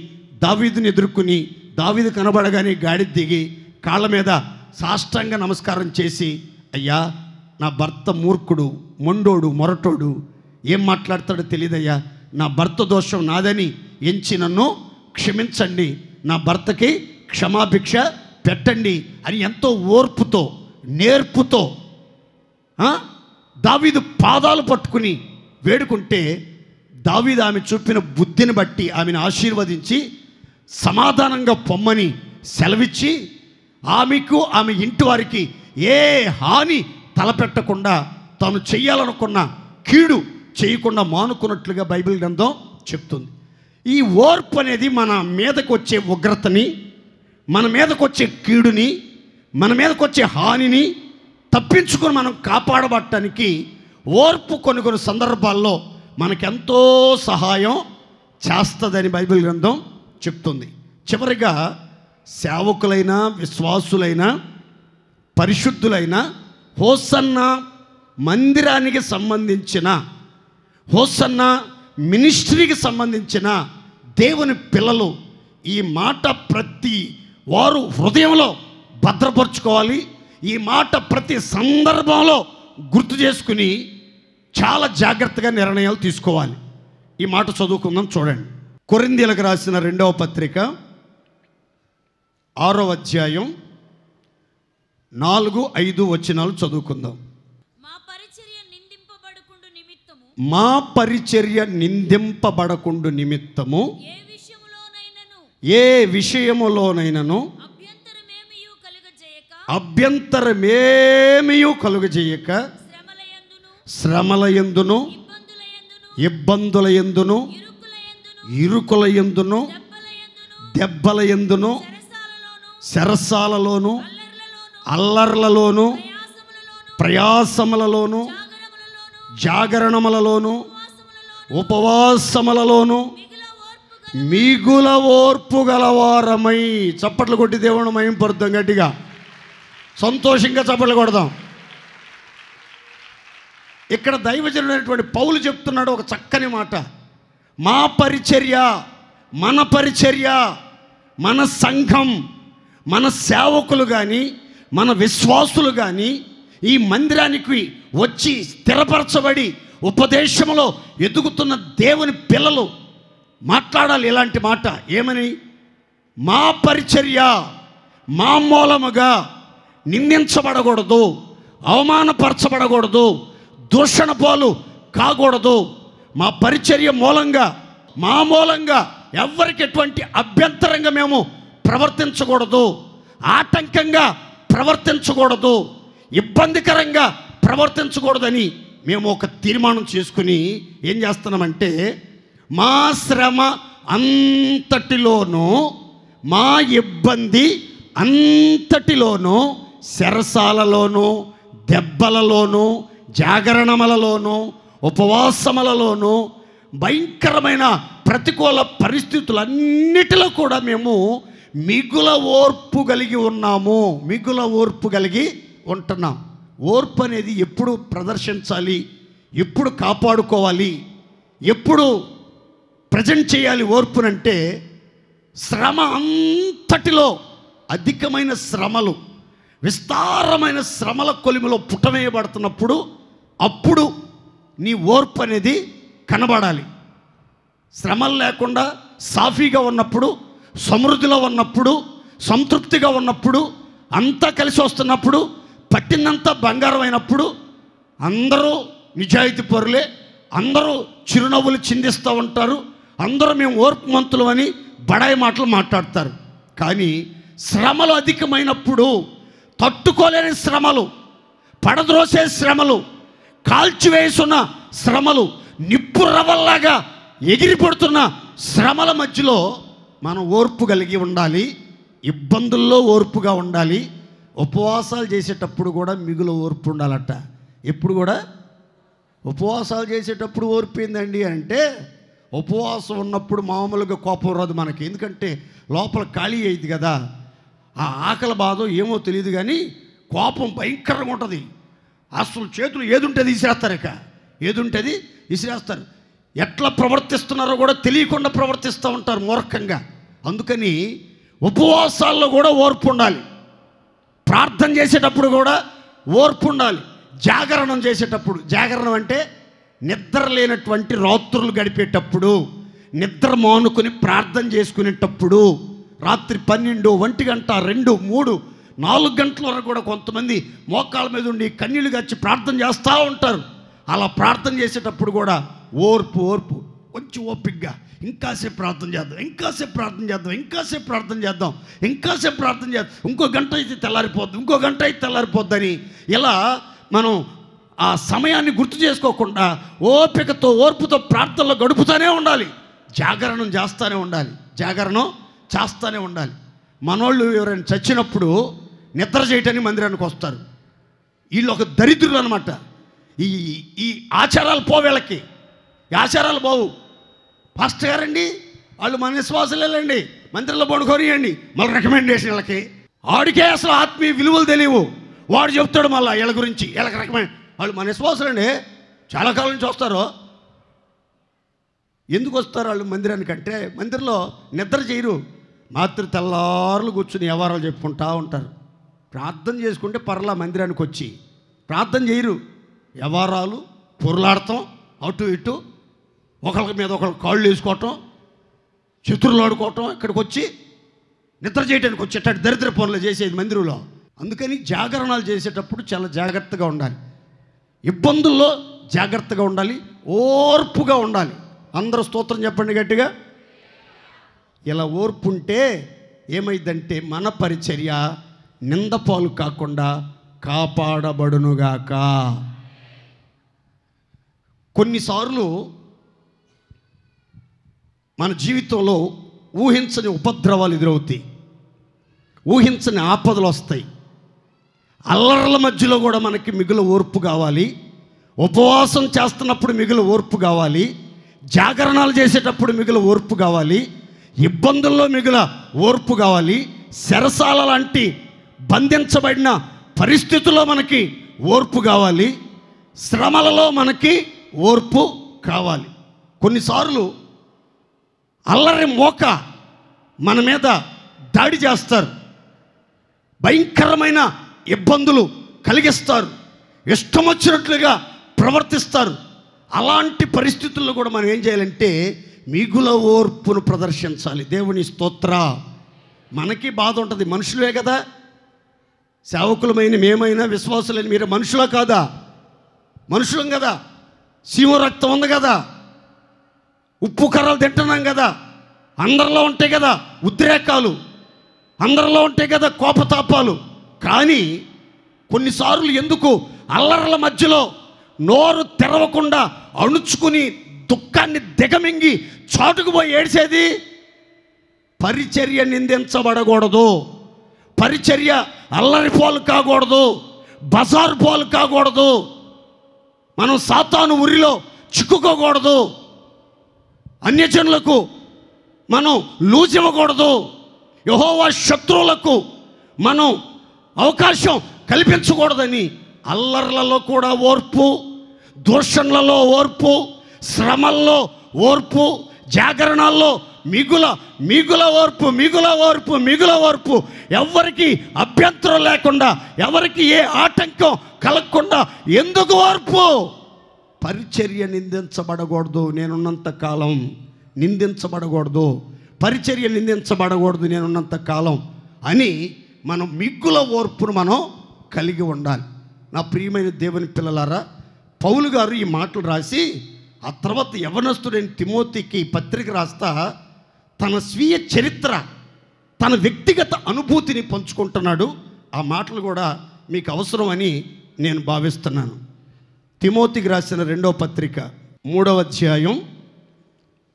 దావీదుని ఎదుర్కొని, దావీదు కనబడగానే గాడి దిగి కాళ్ళ మీద సాష్టాంగ నమస్కారం చేసి, అయ్యా, నా భర్త మూర్ఖుడు, మొండోడు, మొరటోడు, ఏం మాట్లాడతాడో తెలియదయ్యా, నా భర్త దోషం నాదని ఎంచి నన్ను క్షమించండి, నా భర్తకి క్షమాభిక్ష పెట్టండి అని ఎంతో ఓర్పుతో, నేర్పుతో దావీదు పాదాలు పట్టుకుని వేడుకుంటే, దావీదు ఆమె చూపిన బుద్ధిని బట్టి ఆమెను ఆశీర్వదించి సమాధానంగా పొమ్మని సెలవిచ్చి, ఆమెకు ఆమె ఇంటి వారికి ఏ హాని తలపెట్టకుండా తాను చెయ్యాలనుకున్న కీడు చేయకుండా మానుకున్నట్లుగా బైబిల్ గ్రంథం చెప్తుంది. ఈ ఓర్పు అనేది మన మీదకు వచ్చే ఉగ్రతని, మన మీదకు వచ్చే కీడుని, మన మీదకు వచ్చే హానిని తప్పించుకొని మనం కాపాడబట్టడానికి ఓర్పు కొన్ని సందర్భాల్లో మనకెంతో సహాయం చేస్తుందని బైబిల్ గ్రంథం చెప్తుంది. చివరిగా సేవకులైన, విశ్వాసులైన, పరిశుద్ధులైన, హోసన్న మందిరానికి సంబంధించిన, హోసన్న మినిస్ట్రీకి సంబంధించిన దేవుని పిల్లలు ఈ మాట ప్రతి వారు హృదయంలో భద్రపరుచుకోవాలి. ఈ మాట ప్రతి సందర్భంలో గుర్తు చేసుకుని చాలా జాగ్రత్తగా నిర్ణయాలు తీసుకోవాలి. ఈ మాట చదువుకుందాం, చూడండి. కొరింథీయులకు రాసిన 2వ పత్రిక 6వ అధ్యాయం 4-5 వచనాలు చదువుకుందాం. మా పరిచర్య నిందింపబడకుండు నిమిత్తము ఏ విషయములోనైనను అభ్యంతరమేమియు కలుగజేయక శ్రమలయందును, ఇబ్బందులయందును, ఇరుకులయందును, దెబ్బలయందును, చెరసాలలోను, అల్లర్లలోను, ప్రయాసములలోను, జాగరణములలోను, ఉపవాసములలోను మిగుల ఓర్పు గలవారమై. చప్పట్లు కొట్టి దేవుని మహింపరుద్దాం, గట్టిగా సంతోషంగా చప్పట్లు కొడదాం. ఇక్కడ దైవజనుడైనటువంటి పౌలు చెప్తున్నాడు ఒక చక్కని మాట. మా పరిచర్య, మన పరిచర్య, మన సంఘం, మన సేవకులు కానీ, మన విశ్వాసులు కానీ ఈ మందిరానికి వచ్చి స్థిరపరచబడి ఉపదేశంలో ఎదుగుతున్న దేవుని పిల్లలు మాట్లాడాలి ఇలాంటి మాట. ఏమని? మా పరిచర్య మా మూలముగా నిందించబడకూడదు, అవమానపరచబడకూడదు, దూషణ పాలు కాకూడదు. మా పరిచర్య మూలంగా, మా మూలంగా ఎవరికి ఎటువంటి అభ్యంతరంగా మేము ప్రవర్తించకూడదు, ఆటంకంగా ప్రవర్తించకూడదు, ఇబ్బందికరంగా ప్రవర్తించకూడదని మేము ఒక తీర్మానం చేసుకుని ఏం చేస్తున్నామంటే, మా శ్రమ అంతటిలోనూ, మా ఇబ్బంది అంతటిలోనూ, చెరసాలలోనూ, దెబ్బలలోనూ, జాగరణములలోనూ, ఉపవాసములలోనూ, భయంకరమైన ప్రతికూల పరిస్థితులన్నిటిలో కూడా మేము మిగుల ఓర్పు కలిగి ఉన్నాము, మిగుల ఓర్పు కలిగి ఉంటున్నాం. ఓర్పు అనేది ఎప్పుడు ప్రదర్శించాలి, ఎప్పుడు కాపాడుకోవాలి, ఎప్పుడు ప్రజెంట్ చేయాలి ఓర్పునంటే, శ్రమ అంతటిలో అధికమైన శ్రమలు, విస్తారమైన శ్రమల కొలిమిలో పుటవేయబడుతున్నప్పుడు అప్పుడు నీ ఓర్పు అనేది కనబడాలి. శ్రమలు లేకుండా సాఫీగా ఉన్నప్పుడు, సమృద్ధిలో ఉన్నప్పుడు, సంతృప్తిగా ఉన్నప్పుడు, అంతా కలిసి వస్తున్నప్పుడు, పట్టిందంతా బంగారం అయినప్పుడు అందరూ నిజాయితీ పరులే, అందరూ చిరునవ్వులు చిందిస్తూ ఉంటారు, అందరూ మేము ఓర్పుమంతులు అని బడాయి మాటలు మాట్లాడతారు. కానీ శ్రమలు అధికమైనప్పుడు, తట్టుకోలేని శ్రమలు, పడద్రోసే శ్రమలు, కాల్చివేసున్న శ్రమలు, నిప్పు రవ్వల్లాగా ఎగిరిపడుతున్న శ్రమల మధ్యలో మనం ఓర్పు కలిగి ఉండాలి. ఇబ్బందుల్లో ఓర్పుగా ఉండాలి. ఉపవాసాలు చేసేటప్పుడు కూడా మిగులు ఓర్పు ఉండాలట. ఎప్పుడు కూడా ఉపవాసాలు చేసేటప్పుడు ఓర్పు ఏందండి అంటే, ఉపవాసం ఉన్నప్పుడు మామూలుగా కోపం రాదు మనకి, ఎందుకంటే లోపల ఖాళీ అయ్యింది కదా. ఆ ఆకలి బాధ ఏమో తెలియదు, కానీ కోపం భయంకరంగా ఉంటుంది. అసలు చేతులు ఏదుంటుంది విసిరేస్తారు, ఇక ఏదుంటుంది విసిరేస్తారు. ఎట్లా ప్రవర్తిస్తున్నారో కూడా తెలియకుండా ప్రవర్తిస్తూ ఉంటారు మూర్ఖంగా. అందుకని ఉపవాసాల్లో కూడా ఓర్పు ఉండాలి. ప్రార్థన చేసేటప్పుడు కూడా ఓర్పు ఉండాలి. జాగరణం చేసేటప్పుడు, జాగరణం అంటే నిద్ర లేనటువంటి రాత్రులు గడిపేటప్పుడు, నిద్ర మానుకొని ప్రార్థన చేసుకునేటప్పుడు, రాత్రి 12, 1 గంట, 2, 3, 4 గంటల వరకు కూడా కొంతమంది మోకాళ్ళ మీద ఉండి కన్నీళ్ళు గచ్చి ప్రార్థన చేస్తూ ఉంటారు. అలా ప్రార్థన చేసేటప్పుడు కూడా ఓర్పు, కొంచెం ఓపికగా ఇంకాసేపు ప్రార్థన చేద్దాం, ఇంకాసేపు ప్రార్థన చేద్దాం, ఇంకాసేపు ప్రార్థన చేద్దాం, ఇంకాసేపు ప్రార్థన చేద్దాం, ఇంకో గంట అయితే తెల్లారిపోద్ది, ఇంకో గంట అయితే తెల్లారిపోద్దని ఇలా మనం ఆ సమయాన్ని గుర్తు చేసుకోకుండా ఓపికతో, ఓర్పుతో ప్రార్థనలో గడుపుతూనే ఉండాలి. జాగరణం చేస్తూనే ఉండాలి. జాగరణం చేస్తూనే ఉండాలి. మనోళ్ళు ఎవరైనా చచ్చినప్పుడు నిద్ర చేయటానికి మందిరానికి వస్తారు. వీళ్ళు ఒక దరిద్రులు అనమాట. ఈ ఆచారాలు వీళ్ళకి ఈ ఆచారాలు బావు. పాస్టర్ గారండి వాళ్ళు మన విశ్వాసులేండి, మందిరంలో పడుకోనియండి, మళ్ళీ రికమెండేషన్ వీళ్ళకి. ఆడికే అసలు ఆత్మీయ విలువలు తెలియవు. వాడు చెప్తాడు మళ్ళీ వీళ్ళ గురించి, వీళ్ళకి రికమెండ్. వాళ్ళు మన విశ్వాసులండి, చాలా కాలం నుంచి వస్తారు. ఎందుకు వస్తారు వాళ్ళు మందిరానికంటే, మందిరంలో నిద్ర చేయరు, మాత్రం తెల్లారులు కూర్చుని వ్యవహారాలు చెప్పుకుంటూ ఉంటారు. ప్రార్థన చేసుకుంటే పర్లా మందిరానికి వచ్చి ప్రార్థన చేయరు. వ్యవహారాలు, పొరులాడటం, అటు ఇటు ఒకళ్ళ మీద ఒకళ్ళు కాళ్ళు వేసుకోవటం, శత్రువులు ఆడుకోవటం, ఇక్కడికి వచ్చి నిద్ర చేయడానికి వచ్చేటట్టు దరిద్ర పనులు చేసేది మందిరంలో. అందుకని జాగరణాలు చేసేటప్పుడు చాలా జాగ్రత్తగా ఉండాలి. ఇబ్బందుల్లో జాగ్రత్తగా ఉండాలి, ఓర్పుగా ఉండాలి. అందరూ స్తోత్రం చెప్పండి గట్టిగా. ఇలా ఓర్పు ఉంటే ఏమైందంటే మన పరిచర్య నిందపాలు కాకుండా కాపాడబడునుగాక. కొన్నిసార్లు మన జీవితంలో ఊహించని ఉపద్రవాలు ఎదురవుతాయి, ఊహించని ఆపదలు వస్తాయి. అల్లర్ల మధ్యలో కూడా మనకి మిగులు ఓర్పు కావాలి. ఉపవాసం చేస్తున్నప్పుడు మిగులు ఓర్పు కావాలి. జాగరణాలు చేసేటప్పుడు మిగులు ఓర్పు కావాలి. ఇబ్బందుల్లో మిగుల ఓర్పు కావాలి. చెరసాల లాంటి బంధించబడిన పరిస్థితుల్లో మనకి ఓర్పు కావాలి. శ్రమలలో మనకి ఓర్పు కావాలి. కొన్నిసార్లు అల్లరి మోక మన మీద దాడి చేస్తారు, భయంకరమైన ఇబ్బందులు కలిగిస్తారు, ఇష్టం వచ్చినట్లుగా ప్రవర్తిస్తారు. అలాంటి పరిస్థితుల్లో కూడా మనం ఏం చేయాలంటే మిగుల ఓర్పును ప్రదర్శించాలి. దేవుని స్తోత్ర. మనకి బాధ ఉంటుంది, మనుషులే కదా. సేవకులమైన మేమైనా, విశ్వాసులైన మీరు మనుషులా కాదా? మనుషులం కదా. సింహ రక్తం ఉంది కదా, ఉప్పు కర్రలు తింటున్నాం కదా. అందరిలో ఉంటాయి కదా ఉద్రేకాలు, అందరిలో ఉంటాయి కదా కోపతాపాలు. కానీ కొన్నిసార్లు ఎందుకు అల్లర్ల మధ్యలో నోరు తెరవకుండా అణుచుకుని దుఃఖాన్ని దిగమింగి చాటుకుపోయి ఏడ్చేది? పరిచర్య నిందించబడకూడదు, పరిచర్య అల్లరి పాలు కాకూడదు, బజారు పాలు కాకూడదు, మనం సాతాను ఉరిలో చిక్కుకోకూడదు, అన్యజనులకు మనం లూజ్ ఇవ్వకూడదు, యెహోవా శత్రువులకు మనం అవకాశం కల్పించకూడదని అల్లర్లలో కూడా ఓర్పు, దూషణలలో ఓర్పు, శ్రమల్లో ఓర్పు, జాగరణాల్లో మిగుల ఓర్పు, ఎవరికి అభ్యంతరం లేకుండా, ఎవరికి ఏ ఆటంకం కలగకుండా. ఎందుకు ఓర్పు? పరిచర్య నిందించబడకూడదు నేనున్నంత కాలం, నిందించబడకూడదు, పరిచర్య నిందించబడకూడదు నేనున్నంత కాలం అని మనం మిగుల ఓర్పును మనం కలిగి ఉండాలి. నా ప్రియమైన దేవుని పిల్లలారా, పౌలు గారు ఈ మాటలు రాసి ఆ తర్వాత యవనస్తుడైన తిమోతికి పత్రిక రాస్తా తన స్వీయ చరిత్ర, తన వ్యక్తిగత అనుభూతిని పంచుకుంటున్నాడు. ఆ మాటలు కూడా మీకు అవసరమని నేను భావిస్తున్నాను. తిమోతికి రాసిన 2వ పత్రిక 3వ అధ్యాయం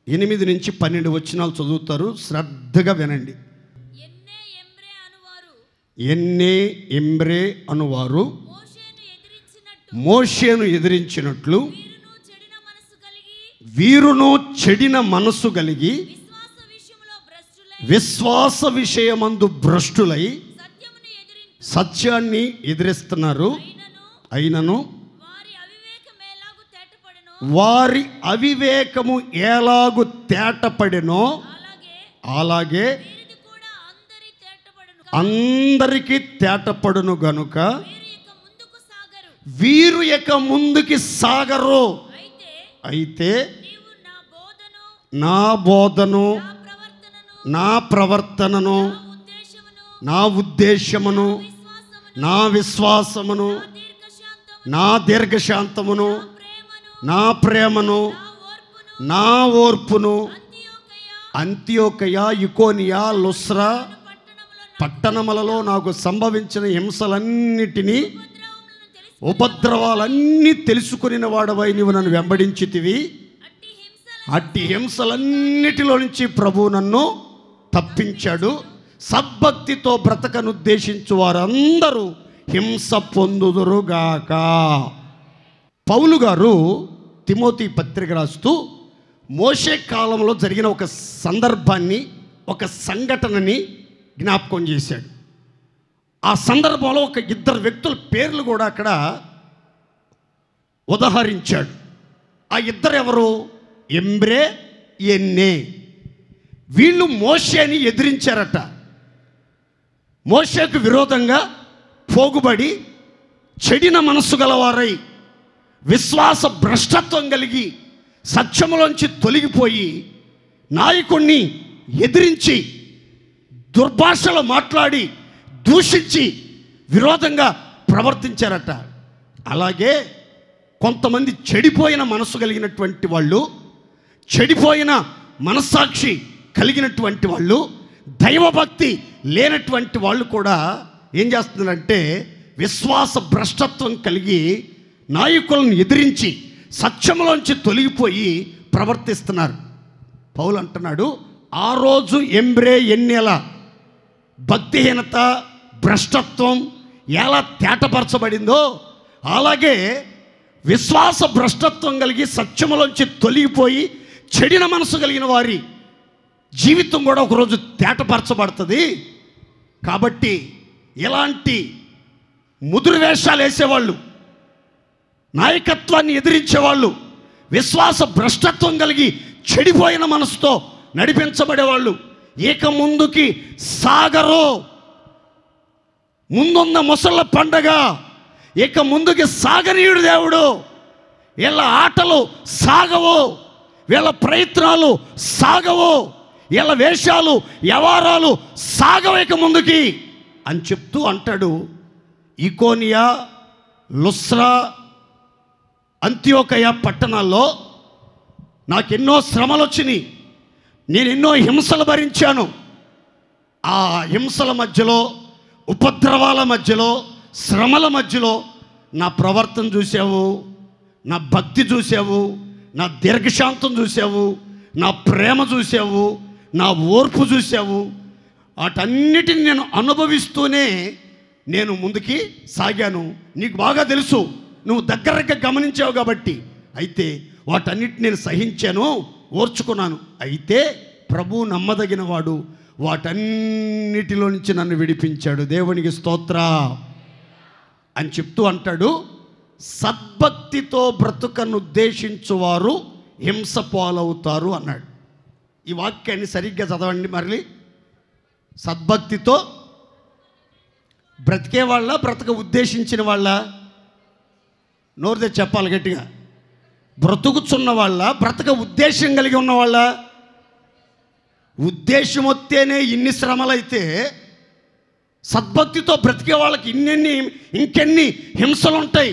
8 నుంచి 12 వచనాలు చదువుతారు, శ్రద్ధగా వినండి. ఎన్నే ఎంబ్రే అనువారు మోషేను ఎదిరించినట్లు వీరును చెడిన మనసు కలిగి విశ్వాస విషయమందు భ్రష్టులై సత్యాన్ని ఎదిరిస్తున్నారు. అయినను వారి అవివేకము ఎలాగు తేటపడెనో అలాగే అందరికీ తేటపడును గనుక వీరు ఇక ముందుకి సాగరు. అయితే నా బోధను, నా ప్రవర్తనను, నా ఉద్దేశమును, నా విశ్వాసమును, నా దీర్ఘశాంతమును, నా ప్రేమను, నా ఓర్పును అంతియోకయ, ఇకోనియా, లుస్రా పట్టణములలో నాకు సంభవించిన హింసలన్నిటినీ, ఉపద్రవాలన్నీ తెలుసుకుని వాడవై నీవు నన్ను వెంబడించితివి. అట్టి హింసలన్నిటిలో నుంచి ప్రభువు నన్ను తప్పించాడు. సద్భక్తితో బ్రతకనుద్దేశించు వారందరూ హింస పొందుదురుగాక. పౌలు గారు తిమోతి పత్రిక రాస్తూ మోషే కాలంలో జరిగిన ఒక సందర్భాన్ని, ఒక సంఘటనని జ్ఞాపకం చేశాడు. ఆ సందర్భంలో ఒక 2 వ్యక్తుల పేర్లు కూడా అక్కడ ఉదహరించాడు. ఆ 2 ఎవరు? ఎంబ్రే, ఎన్నే. వీళ్ళు మోషేని ఎదిరించారట. మోషేకు విరోధంగా పోగుబడి చెడిన మనస్సు గలవారై విశ్వాస భ్రష్టత్వం కలిగి సత్యములోంచి తొలగిపోయి నాయకుణ్ణి ఎదిరించి దుర్భాషలో మాట్లాడి దూషించి విరోధంగా ప్రవర్తించారట. అలాగే కొంతమంది చెడిపోయిన మనసు కలిగినటువంటి వాళ్ళు, చెడిపోయిన మనస్సాక్షి కలిగినటువంటి వాళ్ళు, దైవభక్తి లేనటువంటి వాళ్ళు కూడా ఏం చేస్తున్నారంటే విశ్వాస భ్రష్టత్వం కలిగి నాయకులను ఎదిరించి సత్యంలోంచి తొలగిపోయి ప్రవర్తిస్తున్నారు. పౌలు అంటున్నాడు, ఆ రోజు ఎంబ్రే ఎన్నెల భక్తిహీనత, భ్రష్టత్వం ఎలా తేటపరచబడిందో అలాగే విశ్వాస భ్రష్టత్వం కలిగి సత్యములోంచి తొలగిపోయి చెడిన మనసు కలిగిన వారి జీవితం కూడా ఒకరోజు తేటపరచబడుతుంది. కాబట్టి ఇలాంటి ముదురు వేషాలు వేసేవాళ్ళు, నాయకత్వాన్ని ఎదిరించేవాళ్ళు, విశ్వాస భ్రష్టత్వం కలిగి చెడిపోయిన మనసుతో నడిపించబడేవాళ్ళు ఇక ముందుకి సాగరు. ముందున్న ముసళ్ళ పండగ ఇక ముందుకి సాగనీయుడు దేవుడు. వీళ్ళ ఆటలు సాగవు, వీళ్ళ ప్రయత్నాలు సాగవు, వీళ్ళ వేషాలు వ్యవహారాలు సాగవు ఇక ముందుకి అని చెప్తూ అంటాడు. ఇకోనియా, లుస్రా, అంతియోకయ పట్టణాల్లో నాకెన్నో శ్రమలు వచ్చినాయి, నేను ఎన్నో హింసలు భరించాను. ఆ హింసల మధ్యలో, ఉపద్రవాల మధ్యలో, శ్రమల మధ్యలో నా ప్రవర్తన చూసావు, నా భక్తి చూసావు, నా దీర్ఘశాంతం చూసావు, నా ప్రేమ చూసావు, నా ఓర్పు చూసావు. వాటన్నిటిని నేను అనుభవిస్తూనే నేను ముందుకి సాగాను. నీకు బాగా తెలుసు, నువ్వు దగ్గరగా గమనించావు కాబట్టి. అయితే వాటన్నిటిని నేను సహించాను, ఓర్చుకున్నాను. అయితే ప్రభు నమ్మదగిన వాడు, వాటన్నిటిలో నుంచి నన్ను విడిపించాడు. దేవునికి స్తోత్ర అని చెప్తూ అంటాడు, సద్భక్తితో బ్రతుకను ఉద్దేశించువారు హింస పాలవుతారు అన్నాడు. ఈ వాక్యాన్ని సరిగ్గా చదవండి మరలి. సద్భక్తితో బ్రతికే వాళ్ళ, బ్రతక ఉద్దేశించిన వాళ్ళ? నోరుదే చెప్పాలి గట్టిగా. బ్రతుకుచున్న వాళ్ళ, బ్రతక ఉద్దేశం కలిగి ఉన్నవాళ్ళ? ఉద్దేశం వస్తేనే ఇన్ని శ్రమలైతే సద్భక్తితో బ్రతికే వాళ్ళకి ఇంకెన్ని హింసలు ఉంటాయి,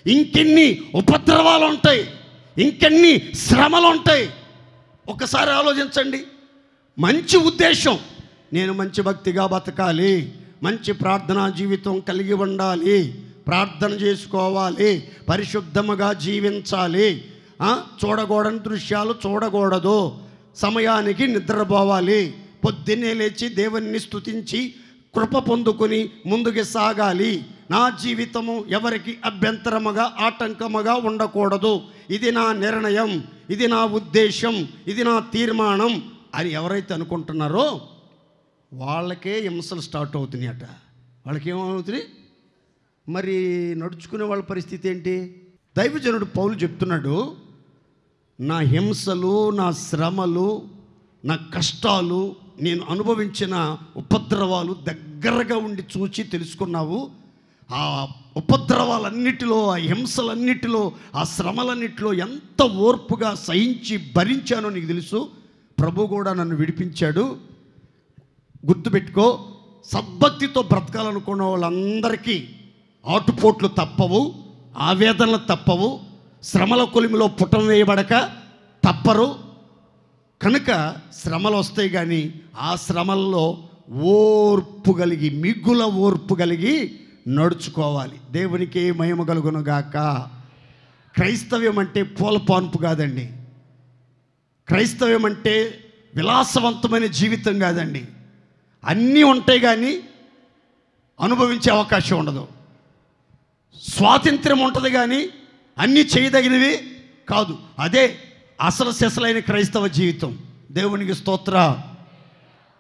ఇంకెన్ని ఉపద్రవాలు ఉంటాయి, ఇంకెన్ని శ్రమలు ఉంటాయి. ఒకసారి ఆలోచించండి. మంచి ఉద్దేశం, నేను మంచి భక్తిగా బతకాలి, మంచి ప్రార్థనా జీవితం కలిగి ఉండాలి, ప్రార్థన చేసుకోవాలి, పరిశుద్ధముగా జీవించాలి, చూడకూడని దృశ్యాలు చూడకూడదు, సమయానికి నిద్రపోవాలి, పొద్దున్నే లేచి దేవుణ్ణి స్తుతించి కృప పొందుకొని ముందుకు సాగాలి, నా జీవితము ఎవరికి అభ్యంతరముగా ఆటంకముగా ఉండకూడదు, ఇది నా నిర్ణయం, ఇది నా ఉద్దేశం, ఇది నా తీర్మానం అని ఎవరైతే అనుకుంటున్నారో వాళ్ళకే హింసలు స్టార్ట్ అవుతున్నాయట. వాళ్ళకి ఏమవుతుంది? మరి నడుచుకునే వాళ్ళ పరిస్థితి ఏంటి? దైవజనుడు పౌలు చెప్తున్నాడు, నా హింసలు, నా శ్రమలు, నా కష్టాలు, నేను అనుభవించిన ఉపద్రవాలు దగ్గరగా ఉండి చూచి తెలుసుకున్నావు. ఆ ఉపద్రవాలన్నిటిలో, ఆ హింసలన్నిటిలో, ఆ శ్రమలన్నిటిలో ఎంత ఓర్పుగా సహించి భరించానో నీకు తెలుసు. ప్రభు కూడా నన్ను విడిపించాడు. గుర్తుపెట్టుకో, సద్భక్తితో బ్రతకాలనుకున్న వాళ్ళందరికీ ఆటుపోట్లు తప్పవు, ఆవేదనలు తప్పవు, శ్రమల కొలిమిలో పుటం వేయబడక తప్పరు. కనుక శ్రమలు వస్తాయి, కానీ ఆ శ్రమల్లో ఓర్పు కలిగి, మిగుల ఓర్పు కలిగి నడుచుకోవాలి. దేవునికి మహిమ కలుగునుగాక. క్రైస్తవ్యం అంటే పూల పాన్పు కాదండి. క్రైస్తవ్యం అంటే విలాసవంతమైన జీవితం కాదండి. అన్నీ ఉంటాయి కానీ అనుభవించే అవకాశం ఉండదు. స్వాతంత్ర్యం ఉంటుంది కానీ అన్నీ చేయదగినవి కాదు. అదే అసలు సెసలైన క్రైస్తవ జీవితం. దేవునికి స్తోత్ర.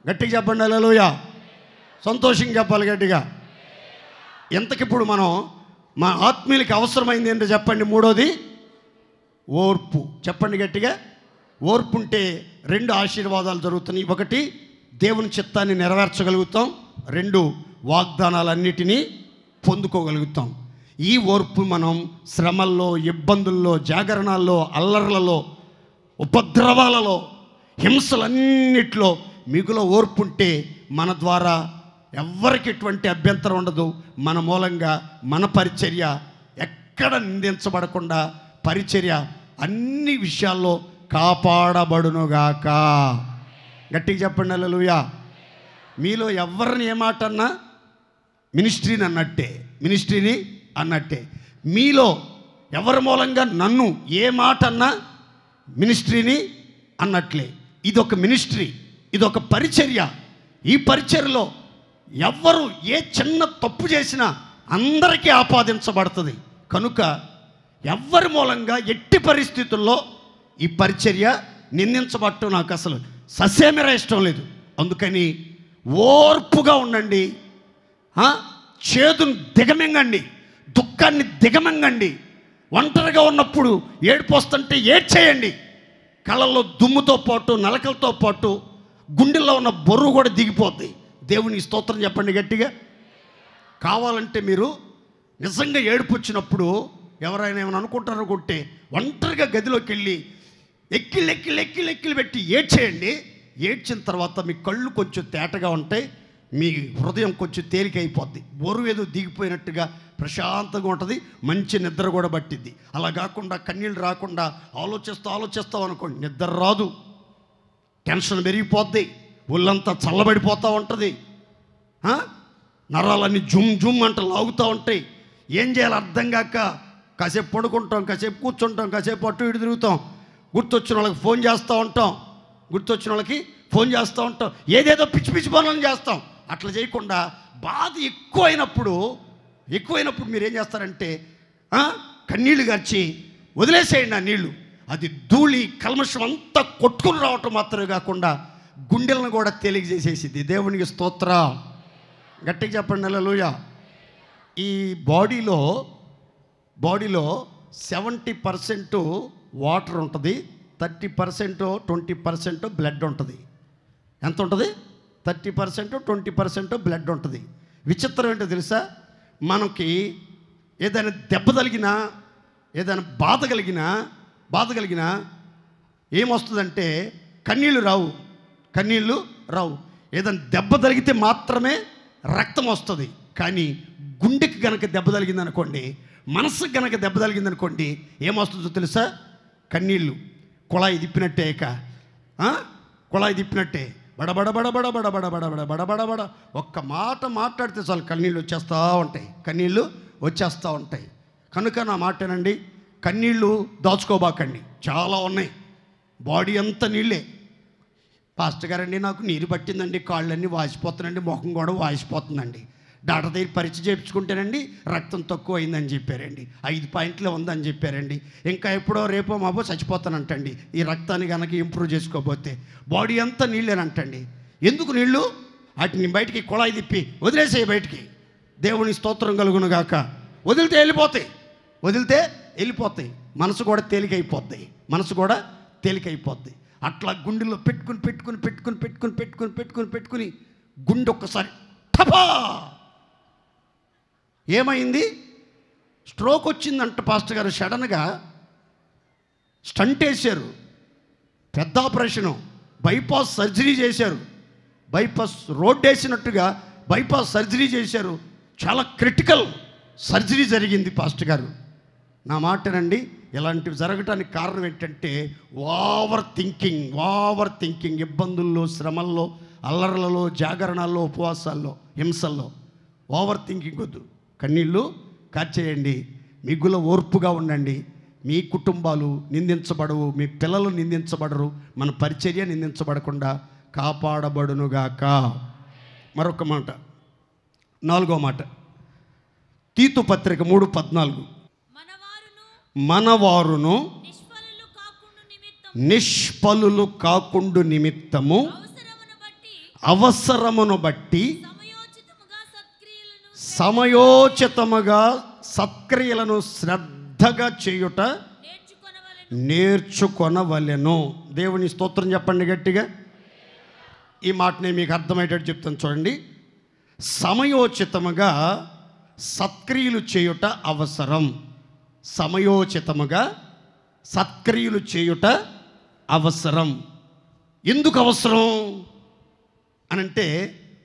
గట్టిగా చెప్పండి హల్లెలూయా. సంతోషంగా చెప్పాలి గట్టిగా. ఎంతకిప్పుడు మనం మా ఆత్మీయులకి అవసరమైంది ఏంటో చెప్పండి. మూడోది ఓర్పు. చెప్పండి గట్టిగా. ఓర్పు ఉంటే రెండు ఆశీర్వాదాలు జరుగుతున్నాయి. ఒకటి, దేవుని చిత్తాన్ని నెరవేర్చగలుగుతాం. రెండు, వాగ్దానాలన్నిటినీ పొందుకోగలుగుతాం. ఈ ఓర్పు మనం శ్రమల్లో, ఇబ్బందుల్లో, జాగరణాల్లో, అల్లర్లలో, ఉపద్రవాలలో, హింసలన్నిట్లో మిగుల ఓర్పు ఉంటే మన ద్వారా ఎవ్వరికి ఎటువంటి అభ్యంతరం ఉండదు. మన మూలంగా మన పరిచర్య ఎక్కడ నిందించబడకుండా పరిచర్య అన్ని విషయాల్లో కాపాడబడునుగాక. గట్టిగా చెప్పండి హల్లెలూయా. మీలో ఎవరిని ఏమాటన్నా మినిస్ట్రీని అన్నట్టే, మినిస్ట్రీని అన్నట్టే. మీలో ఎవరి మూలంగా నన్ను ఏ మాట అన్నా మినిస్ట్రీని అన్నట్లే. ఇదొక మినిస్ట్రీ, ఇదొక పరిచర్య. ఈ పరిచర్యలో ఎవ్వరు ఏ చిన్న తప్పు చేసినా అందరికీ ఆపాదించబడుతుంది. కనుక ఎవ్వరి మూలంగా ఎట్టి పరిస్థితుల్లో ఈ పరిచర్య నిందించబడటం నాకు అసలు ససేమిరా ఇష్టం లేదు. అందుకని ఓర్పుగా ఉండండి, చేదును దిగమింగండి, దుఃఖాన్ని దిగమింగండి. ఒంటరిగా ఉన్నప్పుడు ఏడుపు వస్తుంటే ఏడ్చేయండి. కళ్ళల్లో దుమ్ముతో పాటు, నలకలతో పాటు గుండెల్లో ఉన్న బొర్రు కూడా దిగిపోద్ది. దేవునికి స్తోత్రం చెప్పండి గట్టిగా. కావాలంటే మీరు నిజంగా ఏడుపు వచ్చినప్పుడు ఎవరైనా ఏమైనా అనుకుంటారనుకుంటే ఒంటరిగా గదిలోకి వెళ్ళి ఎక్కిళ్ళు పెట్టి ఏడ్చేయండి. ఏడ్చిన తర్వాత మీ కళ్ళు కొంచెం తేటగా ఉంటాయి, మీ హృదయం కొంచెం తేలికైపోద్ది, బొరువు ఏదో దిగిపోయినట్టుగా ప్రశాంతంగా ఉంటుంది, మంచి నిద్ర కూడా పట్టిద్ది. అలా కాకుండా కన్నీళ్ళు రాకుండా ఆలోచిస్తావు అనుకోండి, నిద్ర రాదు, టెన్షన్ పెరిగిపోద్ది, ఒళ్ళంతా చల్లబడిపోతూ ఉంటుంది, నరాలన్నీ జుమ్ జుమ్ అంట లాగుతూ ఉంటాయి. ఏం చేయాలో అర్థం కాక కాసేపు పడుకుంటాం, కాసేపు కూర్చుంటాం, కాసేపు అటు ఇటు తిరుగుతాం, గుర్తొచ్చిన వాళ్ళకి ఫోన్ చేస్తూ ఉంటాం, ఏదేదో పిచ్చి పిచ్చి పనులను చేస్తాం. అట్లా చేయకుండా బాధ ఎక్కువైనప్పుడు మీరేం చేస్తారంటే కన్నీళ్ళు గార్చి వదిలేసేయండి. ఆ నీళ్ళు అది ధూళి కల్మషం అంతా కొట్టుకుని రావటం మాత్రమే కాకుండా గుండెలను కూడా తేలికజేసేసిద్ది. దేవునికి స్తోత్ర. గట్టిగా చెప్పండి హల్లెలూయా. ఈ బాడీలో 70% వాటర్ ఉంటుంది, 30% 20% బ్లడ్ ఉంటుంది. ఎంత ఉంటుంది? 30% 20% బ్లడ్ ఉంటుంది. విచిత్రం ఏంటో తెలుసా? మనకి ఏదైనా దెబ్బ తగిలినా, ఏదైనా బాధ కలిగినా ఏమొస్తుందంటే కన్నీళ్ళు రావు. ఏదైనా దెబ్బ తగిలితే మాత్రమే రక్తం వస్తుంది. కానీ గుండెకి గనక దెబ్బ తగిలిందనుకోండి, మనసుకు గనక దెబ్బ తగిలిందనుకోండి, ఏమొస్తుందో తెలుసా? కన్నీళ్ళు కుళాయి తిప్పినట్టే. కుళాయి తిప్పినట్టే బడబడ బడబడ బడబడ బడబడ బడబడబడ ఒక్క మాట మాట్లాడితే చాలు కన్నీళ్ళు వచ్చేస్తూ ఉంటాయి, కన్నీళ్ళు వచ్చేస్తూ ఉంటాయి. కనుక నా మాటేనండి, కన్నీళ్ళు దాచుకోబాకండి. చాలా ఉన్నాయి, బాడీ అంతా నీళ్ళే. పాస్టర్ గారండి నాకు నీరు పట్టిందండి, కాళ్ళన్నీ వాసిపోతున్నాయండి, ముఖం కూడా వాసిపోతుందండి. డాక్టర్ దగ్గర పరీక్ష చేయించుకుంటేనండి రక్తం తక్కువ అయిందని చెప్పారండి, 5 పాయింట్లు ఉందని చెప్పారండి. ఇంకా ఎప్పుడో రేపో మాపో చచ్చిపోతానంటండి ఈ రక్తాన్ని కనుక ఇంప్రూవ్ చేసుకోకపోతే. బాడీ అంతా నీళ్ళేనంటండి. ఎందుకు నీళ్ళు? వాటిని బయటికి కుళాయి తిప్పి వదిలేసేయి బయటికి. దేవుని స్తోత్రం కలుగును గాక. వదిలితే వెళ్ళిపోతాయి. మనసు కూడా తేలికైపోద్ది. అట్లా గుండెలో పెట్టుకుని గుండె ఒక్కసారి టపా ఏమైంది? స్ట్రోక్ వచ్చిందంట పాస్టర్ గారు. సడన్గా స్టంట్ వేశారు, పెద్ద ఆపరేషను, బైపాస్ సర్జరీ చేశారు. బైపాస్ రోడ్ వేసినట్టుగా బైపాస్ సర్జరీ చేశారు. చాలా క్రిటికల్ సర్జరీ జరిగింది పాస్టర్ గారు. నా మాటనండి, ఇలాంటివి జరగటానికి కారణం ఏంటంటే ఓవర్ థింకింగ్. ఇబ్బందుల్లో, శ్రమల్లో, అల్లర్లలో, జాగరణాల్లో, ఉపవాసాల్లో, హింసల్లో ఓవర్ థింకింగ్ వద్దు. కన్నీళ్ళు కార్చేయండి, మిగుల ఓర్పుగా ఉండండి. మీ కుటుంబాలు నిందించబడవు, మీ పిల్లలు నిందించబడరు, మన పరిచర్య నిందించబడకుండా కాపాడబడునుగాక. మరొక మాట, 4వ మాట, తీతు పత్రిక 3:14, మనవారును నిష్ఫలులు కాకుండు నిమిత్తము అవసరమును బట్టి సమయోచితముగా సత్క్రియలను శ్రద్ధగా చేయుట నేర్చుకొనవలెను. దేవుని స్తోత్రం చెప్పండి గట్టిగా. ఈ మాటనే మీకు అర్థమయ్యేటట్టు చెప్తాను చూడండి. సమయోచితముగా సత్క్రియలు చేయుట అవసరం. సమయోచితముగా సత్క్రియలు చేయుట అవసరం. ఎందుకు అవసరం అనంటే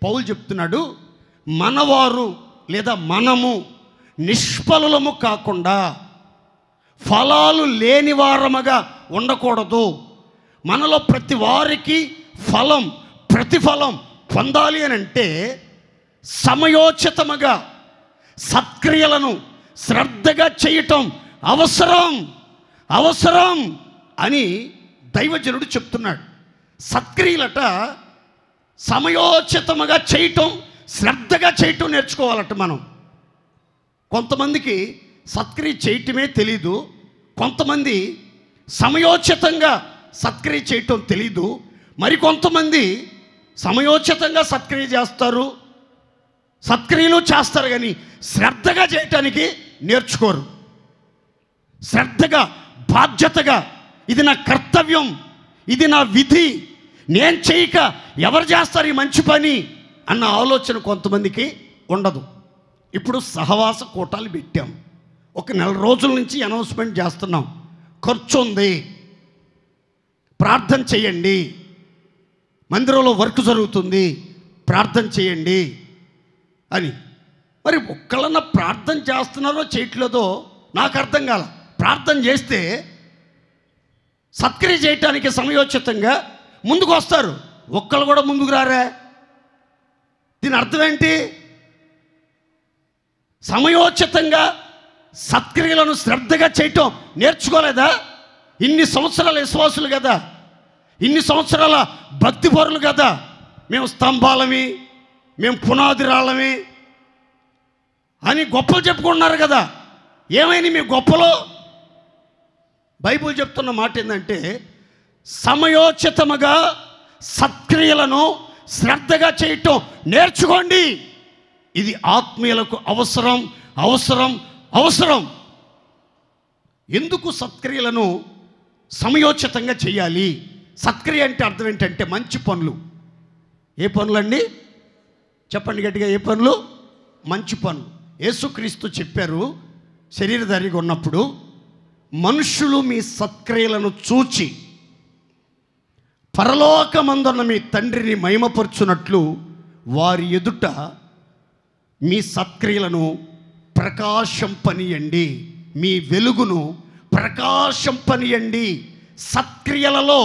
పౌలు చెప్తున్నాడు, మనవారు లేదా మనము నిష్ఫలము కాకుండా ఫలాలు లేని వారముగా ఉండకూడదు. మనలో ప్రతి వారికి ప్రతిఫలం పొందాలి అని అంటే సమయోచితముగా సత్క్రియలను శ్రద్ధగా చేయటం అవసరం అని దైవజనుడు చెప్తున్నాడు. సత్క్రియలట సమయోచితముగా చేయటం, శ్రద్ధగా చేయటం నేర్చుకోవాలట మనం. కొంతమందికి సత్క్రియ చేయటమే తెలీదు, కొంతమంది సమయోచితంగా సత్క్రియ చేయటం తెలీదు, మరికొంతమంది సమయోచితంగా సత్క్రియ చేస్తారు, సత్క్రియలు చేస్తారు, కానీ శ్రద్ధగా చేయటానికి నేర్చుకోరు. శ్రద్ధగా, బాధ్యతగా, ఇది నా కర్తవ్యం, ఇది నా విధి, నేను చేయక ఎవరు చేస్తారు ఈ మంచి పని అన్న ఆలోచన కొంతమందికి ఉండదు. ఇప్పుడు సహవాస కూటాలు పెట్టాం, ఒక 4 రోజుల నుంచి అనౌన్స్మెంట్ చేస్తున్నాం. ఖర్చు ఉంది, ప్రార్థన చేయండి, మందిరంలో వర్క్ జరుగుతుంది, ప్రార్థన చేయండి అని. మరి ఒక్కళ్ళన్నా ప్రార్థన చేస్తున్నారో చేయట్లేదో నాకు అర్థం కాల. ప్రార్థన చేస్తే సత్క్రియ చేయటానికి సమయోచితంగా ముందుకు వస్తారు, ఒక్కళ్ళు కూడా ముందుకు రారా? దీని అర్థం ఏంటి? సమయోచితంగా సత్క్రియలను శ్రద్ధగా చేయటం నేర్చుకోలేదా? ఇన్ని సంవత్సరాల విశ్వాసులు కదా, ఇన్ని సంవత్సరాల భక్తి పరులు కదా, మేము స్తంభాలమి, మేము పునాది రాళ్ళమి అని గొప్పలు చెప్పుకుంటున్నారు కదా. ఏమైనా మీ గొప్పలో? బైబిల్ చెప్తున్న మాట ఏంటంటే సమయోచితముగా సత్క్రియలను శ్రద్ధగా చేయటం నేర్చుకోండి. ఇది ఆత్మీయులకు అవసరం. ఎందుకు సత్క్రియలను సమయోచితంగా చేయాలి? సత్క్రియ అంటే అర్థం ఏంటంటే మంచి పనులు. ఏ పనులండి? చెప్పండి గట్టిగా. ఏ పనులు? మంచి పనులు. యేసుక్రీస్తు చెప్పారు, శరీరధారిగా ఉన్నప్పుడు, మనుషులు మీ సత్క్రియలను చూచి పరలోకమందున్న మీ తండ్రిని మహిమపరచునట్లు వారి ఎదుట మీ సత్క్రియలను ప్రకాశింపనీయండి, మీ వెలుగును ప్రకాశింపనీయండి. సత్క్రియలలో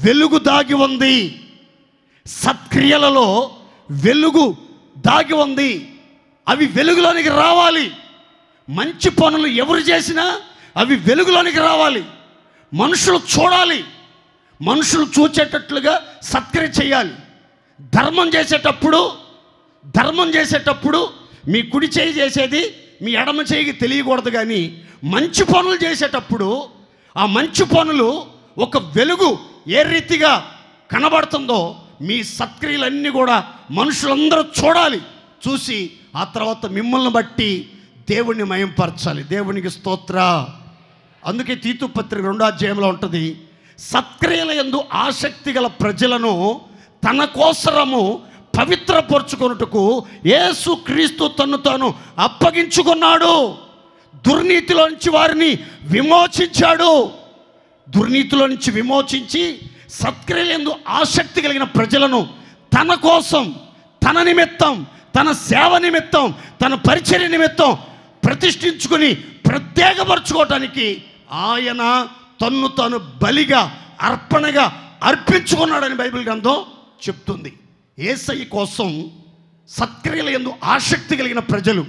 వెలుగు దాగి ఉంది. సత్క్రియలలో వెలుగు దాగి ఉంది. అవి వెలుగులోనికి రావాలి. మంచి పనులు ఎవరు చేసినా అవి వెలుగులోనికి రావాలి. మనుషులు చూడాలి. మనుషులు చూచేటట్లుగా సత్క్రియ చేయాలి. ధర్మం చేసేటప్పుడు మీ కుడి చేయి చేసేది మీ ఎడమ చేయికి తెలియకూడదు. కానీ మంచి పనులు చేసేటప్పుడు ఆ మంచి పనులు ఒక వెలుగు ఏ రీతిగా కనబడుతుందో మీ సత్క్రియలన్నీ కూడా మనుషులందరూ చూడాలి. చూసి ఆ తర్వాత మిమ్మల్ని బట్టి దేవుణ్ణి మయంపరచాలి. దేవునికి స్తోత్ర. అందుకే తీతు పత్రిక 2వ అధ్యాయంలో ఉంటుంది, సత్క్రియల యందు ఆసక్తి గల ప్రజలను తన కోసరము పవిత్రపరుచుకొనుటకు యేసు క్రీస్తు తన్ను తాను అప్పగించుకున్నాడు. దుర్నీతిలో నుంచి వారిని విమోచించాడు. దుర్నీతిలో నుంచి విమోచించి సత్క్రియల యందు ఆసక్తి కలిగిన ప్రజలను తన కోసం, తన నిమిత్తం, తన సేవ నిమిత్తం, తన పరిచర్య నిమిత్తం ప్రతిష్ఠించుకుని ప్రత్యేకపరచుకోవటానికి ఆయన తన్ను తాను బలిగా, అర్పణగా అర్పించుకున్నాడని బైబిల్ గ్రంథం చెప్తుంది. యేసయ్య కోసం సత్క్రియల యందు ఆసక్తి కలిగిన ప్రజలు,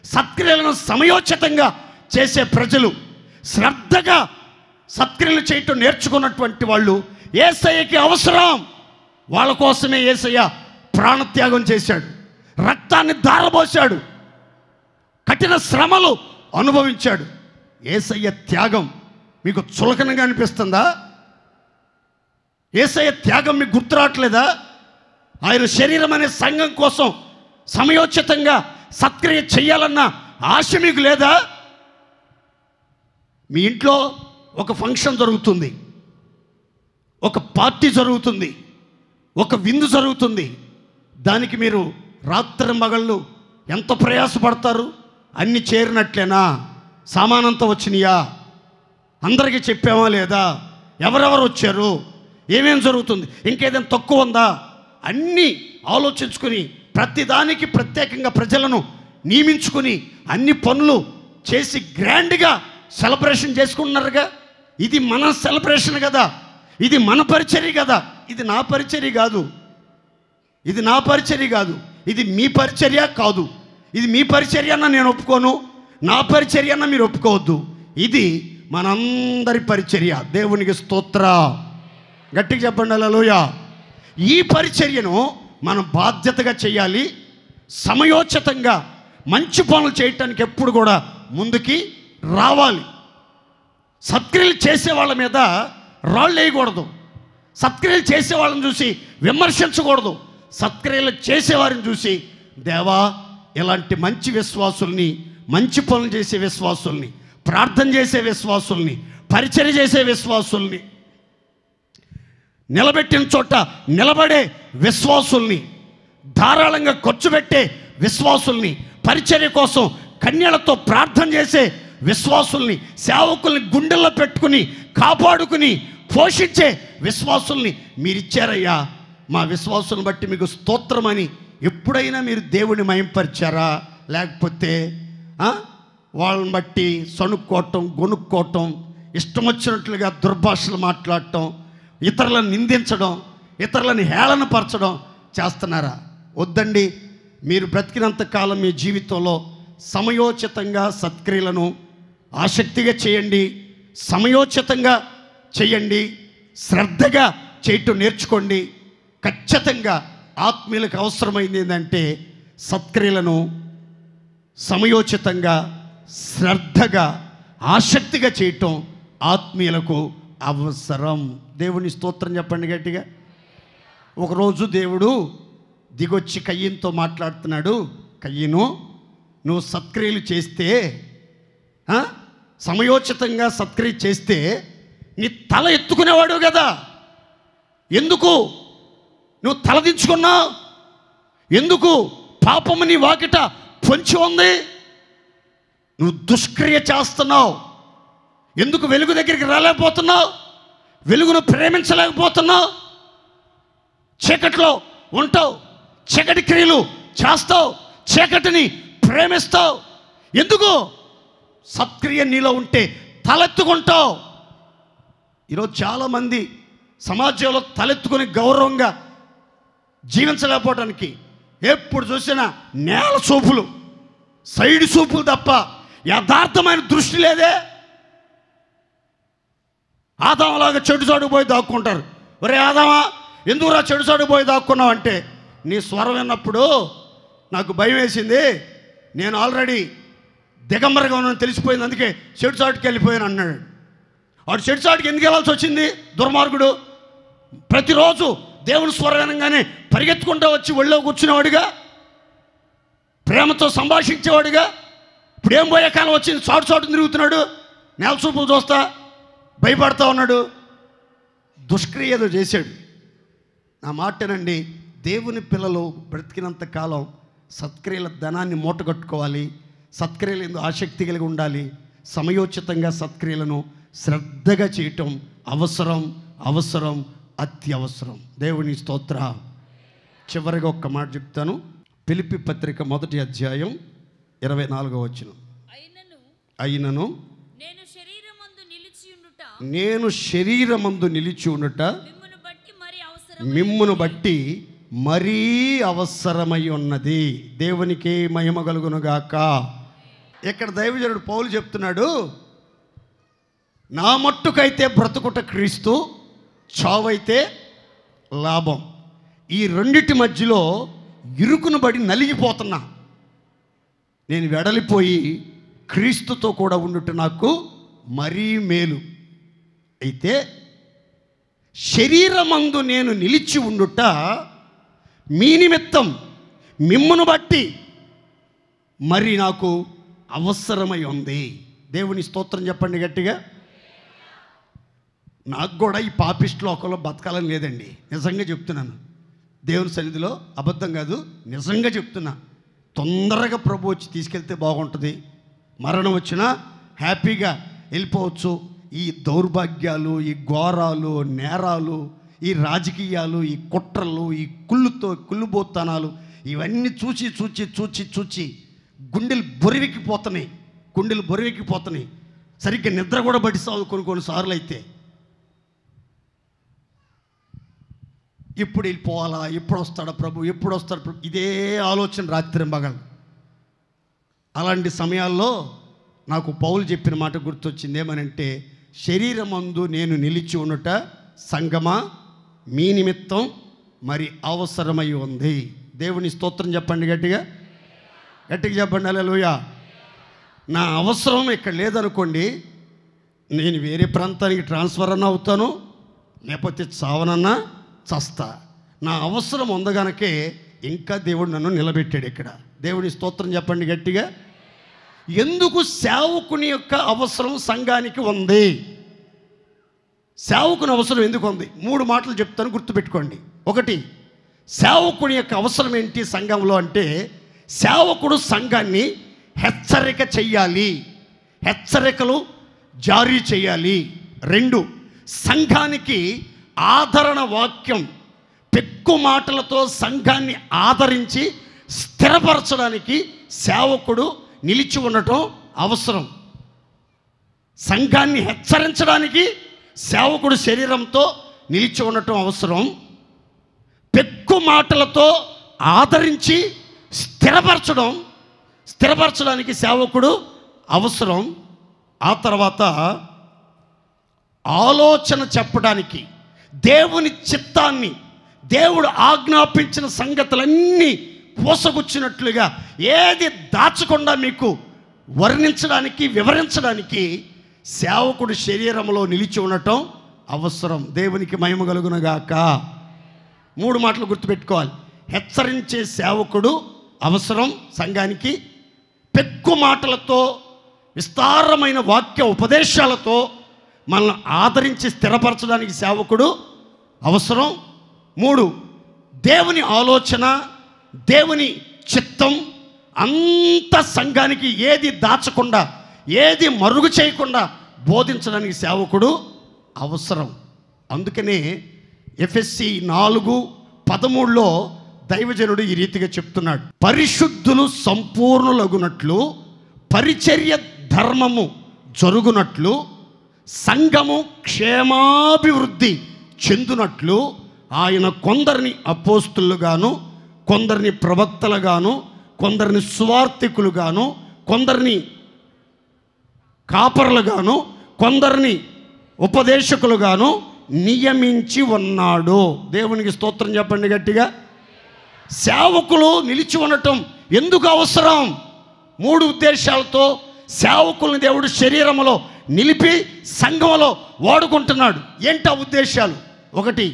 సత్క్రియలను సమయోచితంగా చేసే ప్రజలు, శ్రద్ధగా సత్క్రియలు చేయటం నేర్చుకున్నటువంటి వాళ్ళు యేసయ్యకి అవసరం. వాళ్ళ కోసమే యేసయ్య ప్రాణత్యాగం చేశాడు, రక్తాన్ని ధారపోశాడు, కఠిన శ్రమలు అనుభవించాడు. యేసయ్య త్యాగం మీకు చులకనగా అనిపిస్తుందా? యేసయ్య త్యాగం మీకు గుర్తు రావట్లేదా? ఆయన శరీరం అనే సంఘం కోసం సమయోచితంగా సత్క్రియ చేయాలన్న ఆశ మీకు లేదా? మీ ఇంట్లో ఒక ఫంక్షన్ జరుగుతుంది, ఒక పార్టీ జరుగుతుంది, ఒక విందు జరుగుతుంది. దానికి మీరు రాత్రి మగళ్ళు ఎంత ప్రయాసపడతారు? అన్నీ చేరినట్లేనా? సామానంతా వచ్చినాయా? అందరికీ చెప్పామా లేదా? ఎవరెవరు వచ్చారు? ఏమేం జరుగుతుంది? ఇంకేదైనా తక్కువ ఉందా? అన్నీ ఆలోచించుకొని ప్రతిదానికి ప్రత్యేకంగా ప్రజలను నియమించుకొని అన్ని పనులు చేసి గ్రాండ్గా సెలబ్రేషన్ చేసుకుంటున్నారుగా. ఇది మన సెలబ్రేషన్ కదా, ఇది మన పరిచర్య కదా. ఇది నా పరిచర్య కాదు, ఇది నా పరిచర్య కాదు, ఇది మీ పరిచర్య కాదు. ఇది మీ పరిచర్య అన్న నేను ఒప్పుకోను, నా పరిచర్య అన్న మీరు ఒప్పుకోవద్దు. ఇది మనందరి పరిచర్య. దేవునికి స్తోత్ర. గట్టిగా చెప్పండి హల్లెలూయా. ఈ పరిచర్యను మనం బాధ్యతగా చేయాలి. సమయోచితంగా మంచి పనులు చేయటానికి ఎప్పుడు కూడా ముందుకి రావాలి. సత్క్రియలు చేసే వాళ్ళ మీద రాళ్ళు వేయకూడదు. సత్క్రియలు చేసే వాళ్ళని చూసి విమర్శించకూడదు. సత్క్రియలు చేసేవారిని చూసి దేవా, ఇలాంటి మంచి విశ్వాసుల్ని, మంచి పనులు చేసే విశ్వాసుల్ని, ప్రార్థన చేసే విశ్వాసుల్ని, పరిచర్య చేసే విశ్వాసుల్ని, నిలబెట్టిన చోట నిలబడే విశ్వాసుల్ని, ధారాళంగా ఖర్చు పెట్టే విశ్వాసుల్ని, పరిచర్య కోసం కన్యలతో ప్రార్థన చేసే విశ్వాసుల్ని, సేవకుల్ని గుండెల్లో పెట్టుకుని కాపాడుకుని పోషించే విశ్వాసుల్ని మీరిచ్చారయ్యా. మా విశ్వాసులను బట్టి మీకు స్తోత్రమని ఎప్పుడైనా మీరు దేవుని మయంపరిచారా? లేకపోతే వాళ్ళని బట్టి సణుక్కోవటం, గొనుక్కోవటం, ఇష్టం వచ్చినట్లుగా దుర్భాషలు మాట్లాడటం, ఇతరులను నిందించడం, ఇతరులను హేళనపరచడం చేస్తున్నారా? వద్దండి. మీరు బ్రతికినంత కాలం మీ జీవితంలో సమయోచితంగా సత్క్రియలను ఆసక్తిగా చేయండి, సమయోచితంగా చేయండి, శ్రద్ధగా చేయటం నేర్చుకోండి. ఖచ్చితంగా ఆత్మీయులకు అవసరమైంది ఏంటంటే సత్క్రియలను సమయోచితంగా, శ్రద్ధగా, ఆసక్తిగా చేయటం ఆత్మీయులకు అవసరం. దేవుని స్తోత్రం చెప్పండి గట్టిగా. ఒకరోజు దేవుడు దిగొచ్చి కయ్యనుతో మాట్లాడుతున్నాడు. కయ్యను, నువ్వు సత్క్రియలు చేస్తే, సమయోచితంగా సత్క్రియ చేస్తే నీ తల ఎత్తుకునేవాడు కదా, ఎందుకు నువ్వు తలదించుకున్నావు? ఎందుకు పాపము నీ వాకిట పొంచి ఉంది? నువ్వు దుష్క్రియ చేస్తున్నావు. ఎందుకు వెలుగు దగ్గరికి రాలేకపోతున్నావు? వెలుగును ప్రేమించలేకపోతున్నావు? చీకట్లో ఉంటావు, చీకటి క్రియలు చేస్తావు, చీకటిని ప్రేమిస్తావు. ఎందుకు? సత్క్రియ నీలో ఉంటే తలెత్తుకుంటావు. ఈరోజు చాలామంది సమాజంలో తలెత్తుకుని గౌరవంగా జీవించలేకపోవడానికి ఎప్పుడు చూసినా నేల చూపులు, సైడ్ చూపులు తప్ప యథార్థమైన దృష్టి లేదే. ఆదాంలాగా చెడు చాటుకు పోయి దాక్కుంటారు. ఒరే ఆదామా, ఎందుకురా చెడు చాటుకు పోయి దాక్కున్నావు అంటే, నీ స్వరం విన్నప్పుడు నాకు భయం వేసింది, నేను ఆల్రెడీ దిగంబరగా ఉన్నాను తెలిసిపోయింది, అందుకే చెడు చాటుకి వెళ్ళిపోయాను అన్నాడు. వాడు చెడు చాటుకి ఎందుకు వెళ్ళాల్సి వచ్చింది? దుర్మార్గుడు. ప్రతిరోజు దేవుని స్వరం వినగానే పరిగెత్తుకుంటూ వచ్చి ఒళ్ళో కూర్చునేవాడుగా, ప్రేమతో సంభాషించేవాడుగా. ఇప్పుడు ఏం పోయే కాలం వచ్చింది, చాటు చాటు తిరుగుతున్నాడు, నేల చూపులు చూస్తా భయపడతా ఉన్నాడు. దుష్క్రియ ఏదో చేశాడు. నా మాటనండి, దేవుని పిల్లలు బ్రతికినంత కాలం సత్క్రియల ధనాన్ని మూటగట్టుకోవాలి. సత్క్రియలు ఎందుకు ఆసక్తి కలిగి ఉండాలి. సమయోచితంగా సత్క్రియలను శ్రద్ధగా చేయటం అవసరం, అవసరం, అత్యవసరం. దేవుని స్తోత్ర. చివరిగా ఒక్క మాట చెప్తాను. ఫిలిప్పీ పత్రిక 1వ అధ్యాయం 24వ వచనం. అయినను నేను శరీరమందు నిలిచి ఉండుట మిమ్మును బట్టి మరీ అవసరమై ఉన్నది. దేవునికి మహిమ కలుగునుగాక. ఇక్కడ దైవజనుడు పౌలు చెప్తున్నాడు, నా మట్టుకైతే బ్రతుకుట క్రీస్తు, చావైతే లాభం. ఈ రెండిటి మధ్యలో ఇరుకును బడి నలిగిపోతున్నా. నేను వెడలిపోయి క్రీస్తుతో కూడా ఉండుట నాకు మరీ మేలు. అయితే శరీరమందు నేను నిలిచి ఉండుట మీ నిమిత్తం మిమ్మును బట్టి మరి నాకు అవసరమై ఉంది. దేవుని స్తోత్రం చెప్పండి గట్టిగా. నాకు కూడా ఈ పాపిస్ట్ లోకంలో బతకాలని లేదండి. నిజంగా చెప్తున్నాను, దేవుని సన్నిధిలో అబద్ధం కాదు, నిజంగా చెప్తున్నా. తొందరగా ప్రభు వచ్చి తీసుకెళ్తే బాగుంటుంది. మరణం వచ్చినా హ్యాపీగా వెళ్ళిపోవచ్చు. ఈ దౌర్భాగ్యాలు, ఈ ఘోరాలు, నేరాలు, ఈ రాజకీయాలు, ఈ కుట్రలు, ఈ కుళ్ళుబోత్తనాలు ఇవన్నీ చూచి చూచి చూచి చూచి గుండెలు బొరివెక్కిపోతున్నాయి. సరిగ్గా నిద్ర కూడా పట్టిస్తావు కొన్నిసార్లు. అయితే ఇప్పుడు వెళ్ళిపోవాలా, ఎప్పుడు వస్తాడా ప్రభు, ఎప్పుడు వస్తాడు ప్రభు, ఇదే ఆలోచన రాత్రి మగలు. అలాంటి సమయాల్లో నాకు పౌలు చెప్పిన మాట గుర్తొచ్చింది. ఏమనంటే, శరీరమందు నేను నిలిచి ఉండుట సంగమా మీ నిమిత్తం మరి అవసరమై ఉంది. దేవుని స్తోత్రం చెప్పండి గట్టిగా చెప్పండి. హల్లెలూయా. నా అవసరం ఇక్కడ లేదనుకోండి, నేను వేరే ప్రాంతానికి ట్రాన్స్ఫర్ అన్న అవుతాను, లేకపోతే చావనన్నా చస్తా. నా అవసరం ఉందగనకే ఇంకా దేవుడు నన్ను నిలబెట్టాడు ఇక్కడ. దేవుని స్తోత్రం చెప్పండి గట్టిగా. ఎందుకు సేవకుని యొక్క అవసరం సంఘానికి ఉంది? సేవకుని అవసరం ఎందుకు ఉంది? 3 మాటలు చెప్తాను, గుర్తుపెట్టుకోండి. 1, సేవకుని యొక్క అవసరం ఏంటి సంఘంలో అంటే, సేవకుడు సంఘాన్ని హెచ్చరిక చెయ్యాలి, హెచ్చరికలు జారీ చేయాలి. 2, సంఘానికి ఆదరణ వాక్యం, పెక్కు మాటలతో సంఘాన్ని ఆదరించి స్థిరపరచడానికి సేవకుడు నిలిచి ఉండటం అవసరం. సంఘాన్ని హెచ్చరించడానికి సేవకుడు శరీరంతో నిలిచి ఉండటం అవసరం. పెక్కు మాటలతో ఆదరించి స్థిరపరచడానికి సేవకుడు అవసరం. ఆ తర్వాత ఆలోచన చెప్పడానికి, దేవుని చిత్తాన్ని, దేవుడు ఆజ్ఞాపించిన సంగతులన్నీ పోసగుచ్చినట్లుగా ఏది దాచకుండా మీకు వర్ణించడానికి, వివరించడానికి సేవకుడు శరీరంలో నిలిచి ఉండటం అవసరం. దేవునికి మహిమ కలుగునుగాక. 3 మాటలు గుర్తుపెట్టుకోవాలి. హెచ్చరించే సేవకుడు అవసరం సంఘానికి. పెక్కు మాటలతో, విస్తారమైన వాక్య ఉపదేశాలతో మనల్ని ఆదరించి స్థిరపరచడానికి సేవకుడు అవసరం. 3, దేవుని ఆలోచన, దేవుని చిత్తం అంత సంఘానికి ఏది దాచకుండా, ఏది మరుగు చేయకుండా బోధించడానికి సేవకుడు అవసరం. అందుకనే ఎఫెసీ 4:13 దైవజనుడు ఈ రీతిగా చెప్తున్నాడు, పరిశుద్ధులు సంపూర్ణులగునట్లు, పరిచర్య ధర్మము జరుగునట్లు, సంఘము క్షేమాభివృద్ధి చెందునట్లు ఆయన కొందరిని అపోస్తులుగాను, కొందరిని ప్రవక్తలుగాను, కొందరిని సువార్తికులుగాను, కొందరిని కాపరులుగాను, కొందరిని ఉపదేశకులుగాను నియమించి ఉన్నాడు. దేవునికి స్తోత్రం చెప్పండి గట్టిగా. సేవకులు నిలిచి ఉండటం ఎందుకు అవసరం? 3 ఉద్దేశాలతో సేవకుల్ని దేవుడు శరీరంలో నిలిపి సంఘములో వాడుకుంటున్నాడు. ఏంటా ఉద్దేశాలు? 1,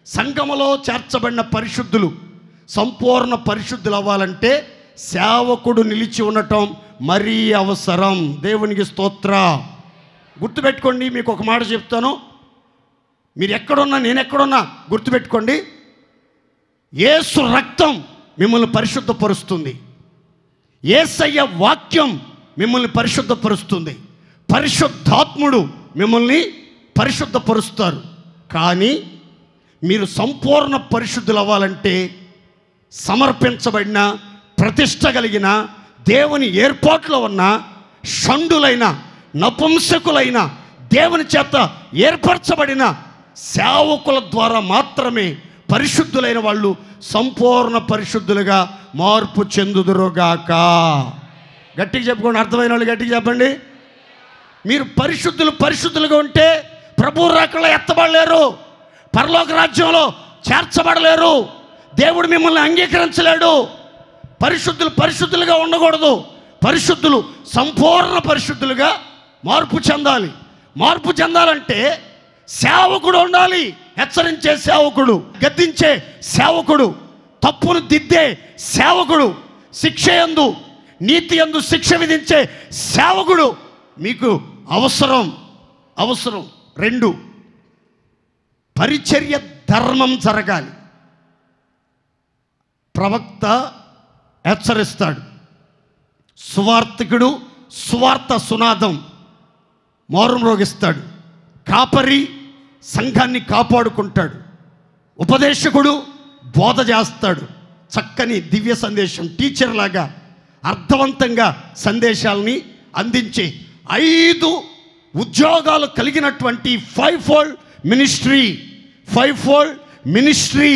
సంఘములో చేర్చబడిన పరిశుద్ధులు సంపూర్ణ పరిశుద్ధులు అవ్వాలంటే సేవకుడు నిలిచి ఉండటం మరీ అవసరం. దేవునికి స్తోత్ర. గుర్తుపెట్టుకోండి, మీకు ఒక మాట చెప్తాను. మీరు ఎక్కడున్నా, నేను ఎక్కడున్నా గుర్తుపెట్టుకోండి, యేసు రక్తం మిమ్మల్ని పరిశుద్ధపరుస్తుంది. యేసయ్య వాక్యం మిమ్మల్ని పరిశుద్ధపరుస్తుంది. పరిశుద్ధాత్ముడు మిమ్మల్ని పరిశుద్ధపరుస్తారు. కానీ మీరు సంపూర్ణ పరిశుద్ధులు అవ్వాలంటే సమర్పించబడిన, ప్రతిష్ట కలిగిన, దేవుని ఏర్పాట్లో ఉన్న షండులైన, నపుంసకులైన, దేవుని చేత ఏర్పరచబడిన సేవకుల ద్వారా మాత్రమే పరిశుద్ధులైన వాళ్ళు సంపూర్ణ పరిశుద్ధులుగా మార్పు చెందుదురుగాక. గట్టిగా చెప్పుకోండి, అర్థమైన వాళ్ళు గట్టిగా చెప్పండి. మీరు పరిశుద్ధులుగా ఉంటే ప్రభు రాకడలో ఎత్తబడలేరు, పరలోక రాజ్యంలో చేర్చబడలేరు, దేవుడు మిమ్మల్ని అంగీకరించలేడు. పరిశుద్ధులుగా ఉండకూడదు. పరిశుద్ధులు సంపూర్ణ పరిశుద్ధులుగా మార్పు చెందాలి. మార్పు చెందాలంటే సేవకుడు ఉండాలి. హెచ్చరించే సేవకుడు, గద్దించే సేవకుడు, తప్పును దిద్దే సేవకుడు, శిక్ష యందు, నీతి యందు శిక్ష విధించే సేవకుడు మీకు అవసరం. 2, పరిచర్య ధర్మం జరగాలి. ప్రవక్త హెచ్చరిస్తాడు, సువార్తికుడు సువార్త సునాదం మోరంరోగిస్తాడు, కాపరి సంఘాన్ని కాపాడుకుంటాడు, ఉపదేశకుడు బోధ చేస్తాడు, చక్కని దివ్య సందేశం టీచర్ లాగా అర్థవంతంగా సందేశాలని అందించే 5 ఉద్యోగాలు కలిగినటువంటి 5-fold మినిస్ట్రీ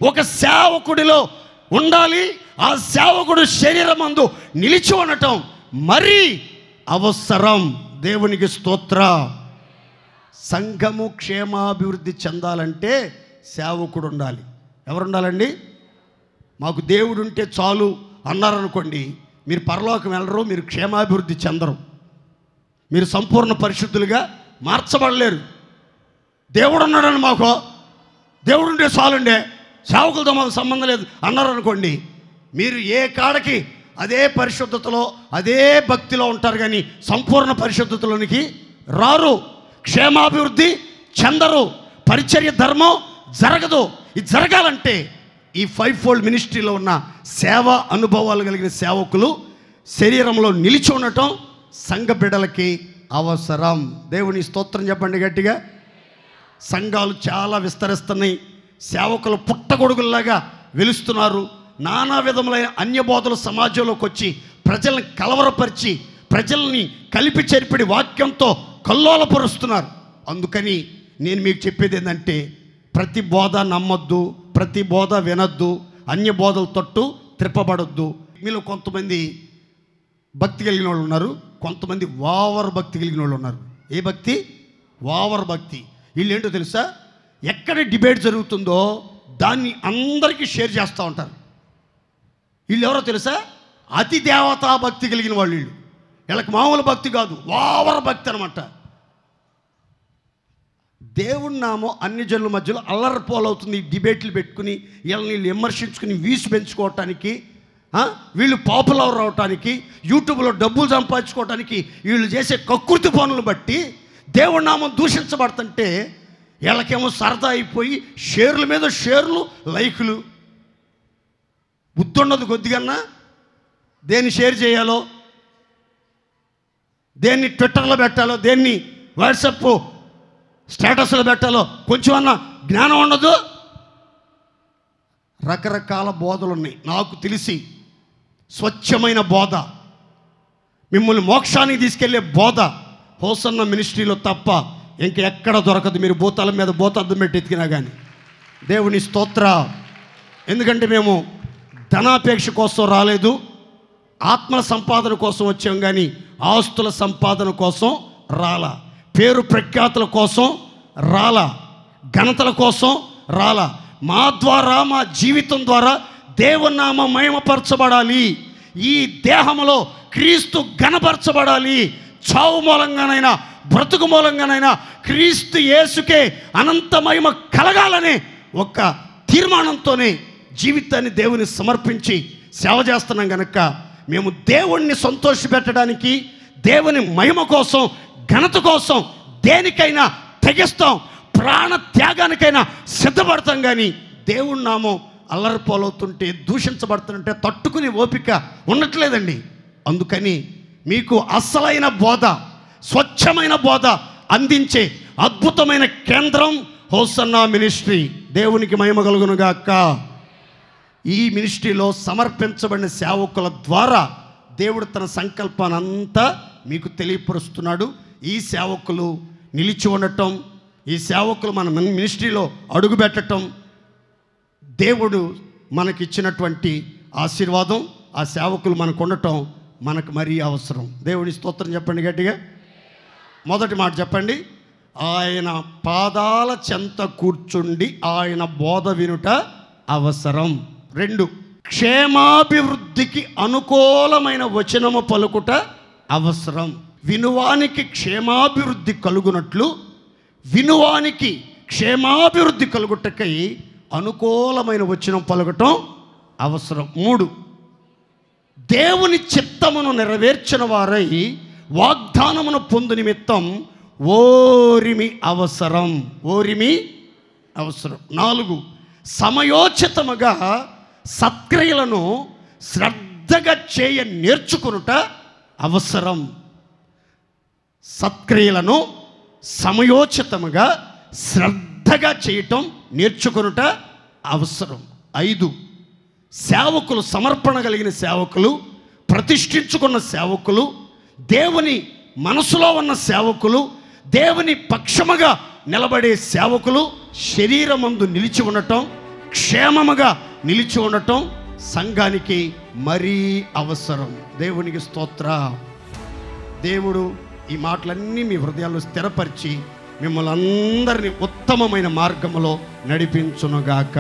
ఒక సేవకుడిలో ఉండాలి. ఆ సేవకుడు శరీరమందు నిలిచి ఉండటం మరీ అవసరం. దేవునికి స్తోత్ర. సంఘము క్షేమాభివృద్ధి చెందాలంటే సేవకుడు ఉండాలి. ఎవరు ఉండాలండి? మాకు దేవుడు ఉంటే చాలు అన్నారనుకోండి, మీరు పరలోకం వెళ్ళరు, మీరు క్షేమాభివృద్ధి చెందరు, మీరు సంపూర్ణ పరిశుద్ధులుగా మార్చబడలేరు. దేవుడు ఉన్నాడని మాకు, దేవుడు ఉంటే చాలుండే, సేవకులతో మాకు సంబంధం లేదు అన్నారనుకోండి, మీరు ఏ కాడకి అదే పరిశుద్ధతలో అదే భక్తిలో ఉంటారు, కానీ సంపూర్ణ పరిశుద్ధతలోనికి రారు, క్షేమాభివృద్ధి చెందరు, పరిచర్య ధర్మం జరగదు. ఇది జరగాలంటే ఈ 5-fold మినిస్ట్రీలో ఉన్న సేవ అనుభవాలు కలిగిన సేవకులు శరీరంలో నిలిచి ఉండటం సంఘ బిడ్డలకి అవసరం. దేవుని స్తోత్రం చెప్పండి గట్టిగా. సంఘాలు చాలా విస్తరిస్తున్నాయి, సేవకులు పుట్టగొడుగుల్లాగా వెలుస్తున్నారు. నానా విధములైన అన్యబోధలు సమాజంలోకి వచ్చి ప్రజల్ని కలవరపరిచి ప్రజల్ని కలిపి చెరిపిడి వాక్యంతో కల్లోలపరుస్తున్నారు. అందుకని నేను మీకు చెప్పేది ఏంటంటే, ప్రతి బోధ నమ్మొద్దు, ప్రతి బోధ వినొద్దు, అన్య బోధల తట్టు త్రిప్పబడొద్దు. మీలో కొంతమంది భక్తి కలిగిన వాళ్ళు ఉన్నారు, కొంతమంది వావర్ భక్తి కలిగిన వాళ్ళు ఉన్నారు. ఏ భక్తి? వావర్ భక్తి. వీళ్ళు ఏంటో తెలుసా? ఎక్కడ డిబేట్ జరుగుతుందో దాన్ని అందరికీ షేర్ చేస్తూ ఉంటారు. వీళ్ళు ఎవరో తెలుసా? అతి దేవతా భక్తి కలిగిన వాళ్ళు. వీళ్ళకి మామూలు భక్తి కాదు, వావర భక్తి అనమాట. దేవుడి నామం అన్ని జనుల మధ్యలో అల్లరిపోలవుతుంది. డిబేట్లు పెట్టుకుని వీళ్ళని విమర్శించుకుని వీసు పెంచుకోవటానికి, వీళ్ళు పాపులర్ అవటానికి, యూట్యూబ్లో డబ్బులు సంపాదించుకోవటానికి వీళ్ళు చేసే కకృతి పనులు బట్టి దేవుడి నామం దూషించబడుతుంటే వీళ్ళకేమో సరదా అయిపోయి షేర్ల మీద షేర్లు, లైకులు. బుద్ధున్నది కొద్దిగన్నా దేన్ని షేర్ చేయాలో, దేన్ని ట్విట్టర్లో పెట్టాలో, దేన్ని వాట్సాప్ స్టేటస్లో పెట్టాలో కొంచెమన్నా జ్ఞానం ఉండదు. రకరకాల బోధలు ఉన్నాయి. నాకు తెలిసి స్వచ్ఛమైన బోధ, మిమ్మల్ని మోక్షానికి తీసుకెళ్లే బోధ హోసన్న మినిస్ట్రీలో తప్ప ఇంకెక్కడ దొరకదు. మీరు భూతాల మీద భూతార్థం పెట్టి ఎత్తికినా కానీ. దేవుని స్తోత్ర. ఎందుకంటే మేము ధనాపేక్ష కోసం రాలేదు, ఆత్మల సంపాదన కోసం వచ్చాం, కానీ ఆస్తుల సంపాదన కోసం రాలా, పేరు ప్రఖ్యాతుల కోసం రాలా, ఘనతల కోసం రాలా. మా ద్వారా, మా జీవితం ద్వారా దేవుని నామం మహిమపరచబడాలి, ఈ దేహంలో క్రీస్తు ఘనపరచబడాలి. చావు మూలంగానైనా బ్రతుకు మూలంగానైనా క్రీస్తు యేసుకే అనంత మహిమ కలగాలనే ఒక తీర్మానంతోనే జీవితాన్ని దేవుని సమర్పించి సేవ చేస్తున్నాం కనుక మేము దేవుణ్ణి సంతోషపెట్టడానికి, దేవుని మహిమ కోసం, ఘనత కోసం దేనికైనా తెగిస్తాం, ప్రాణ త్యాగానికైనా సిద్ధపడతాం. కానీ దేవుని నామం అల్లరిపోలవుతుంటే, దూషించబడుతుంటే తట్టుకునే ఓపిక ఉండట్లేదండి. అందుకని మీకు అసలైన బోధ, స్వచ్ఛమైన బోధ అందించే అద్భుతమైన కేంద్రం హోసన్నా మినిస్ట్రీ. దేవునికి మహిమ కలుగునుగాక. ఈ మినిస్ట్రీలో సమర్పించబడిన సేవకుల ద్వారా దేవుడు తన సంకల్పాన్ని అంతా మీకు తెలియపరుస్తున్నాడు. ఈ సేవకులు నిలిచి ఉండటం, ఈ సేవకులు మన మినిస్ట్రీలో అడుగుపెట్టడం దేవుడు మనకిచ్చినటువంటి ఆశీర్వాదం. ఆ సేవకులు మనకు ఉండటం మనకు మరీ అవసరం. దేవుని స్తోత్రం చెప్పండి గట్టిగా. మొదటి మాట చెప్పండి, ఆయన పాదాల చెంత కూర్చుండి ఆయన బోధ వినుట అవసరం. 2, క్షేమాభివృద్ధికి అనుకూలమైన వచనము పలుకుట అవసరం. వినువానికి క్షేమాభివృద్ధి కలుగునట్లు, వినువానికి క్షేమాభివృద్ధి కలుగుటకై అనుకూలమైన వచనం పలకటం అవసరం. 3, దేవుని చిత్తమును నెరవేర్చిన వారై వాగ్దానమును పొందు నిమిత్తం ఓరిమి అవసరం. ఓరిమి అవసరం. 4, సమయోచితముగా సత్క్రియలను శ్రద్ధగా చేయ నేర్చుకునుట అవసరం. సత్క్రియలను సమయోచితముగా శ్రద్ధగా చేయటం నేర్చుకునుట అవసరం. 5, సేవకులు, సమర్పణ కలిగిన సేవకులు, ప్రతిష్ఠించుకున్న సేవకులు, దేవుని మనసులో ఉన్న సేవకులు, దేవుని పక్షముగా నిలబడే సేవకులు శరీరమందు నిలిచి ఉండటం, క్షేమముగా నిలిచి ఉండటం సంఘానికి మరీ అవసరం. దేవునికి స్తోత్ర. దేవుడు ఈ మాటలన్నీ మీ హృదయాల్లో స్థిరపరిచి మిమ్మల్ని అందరినీ ఉత్తమమైన మార్గములో నడిపించునుగాక.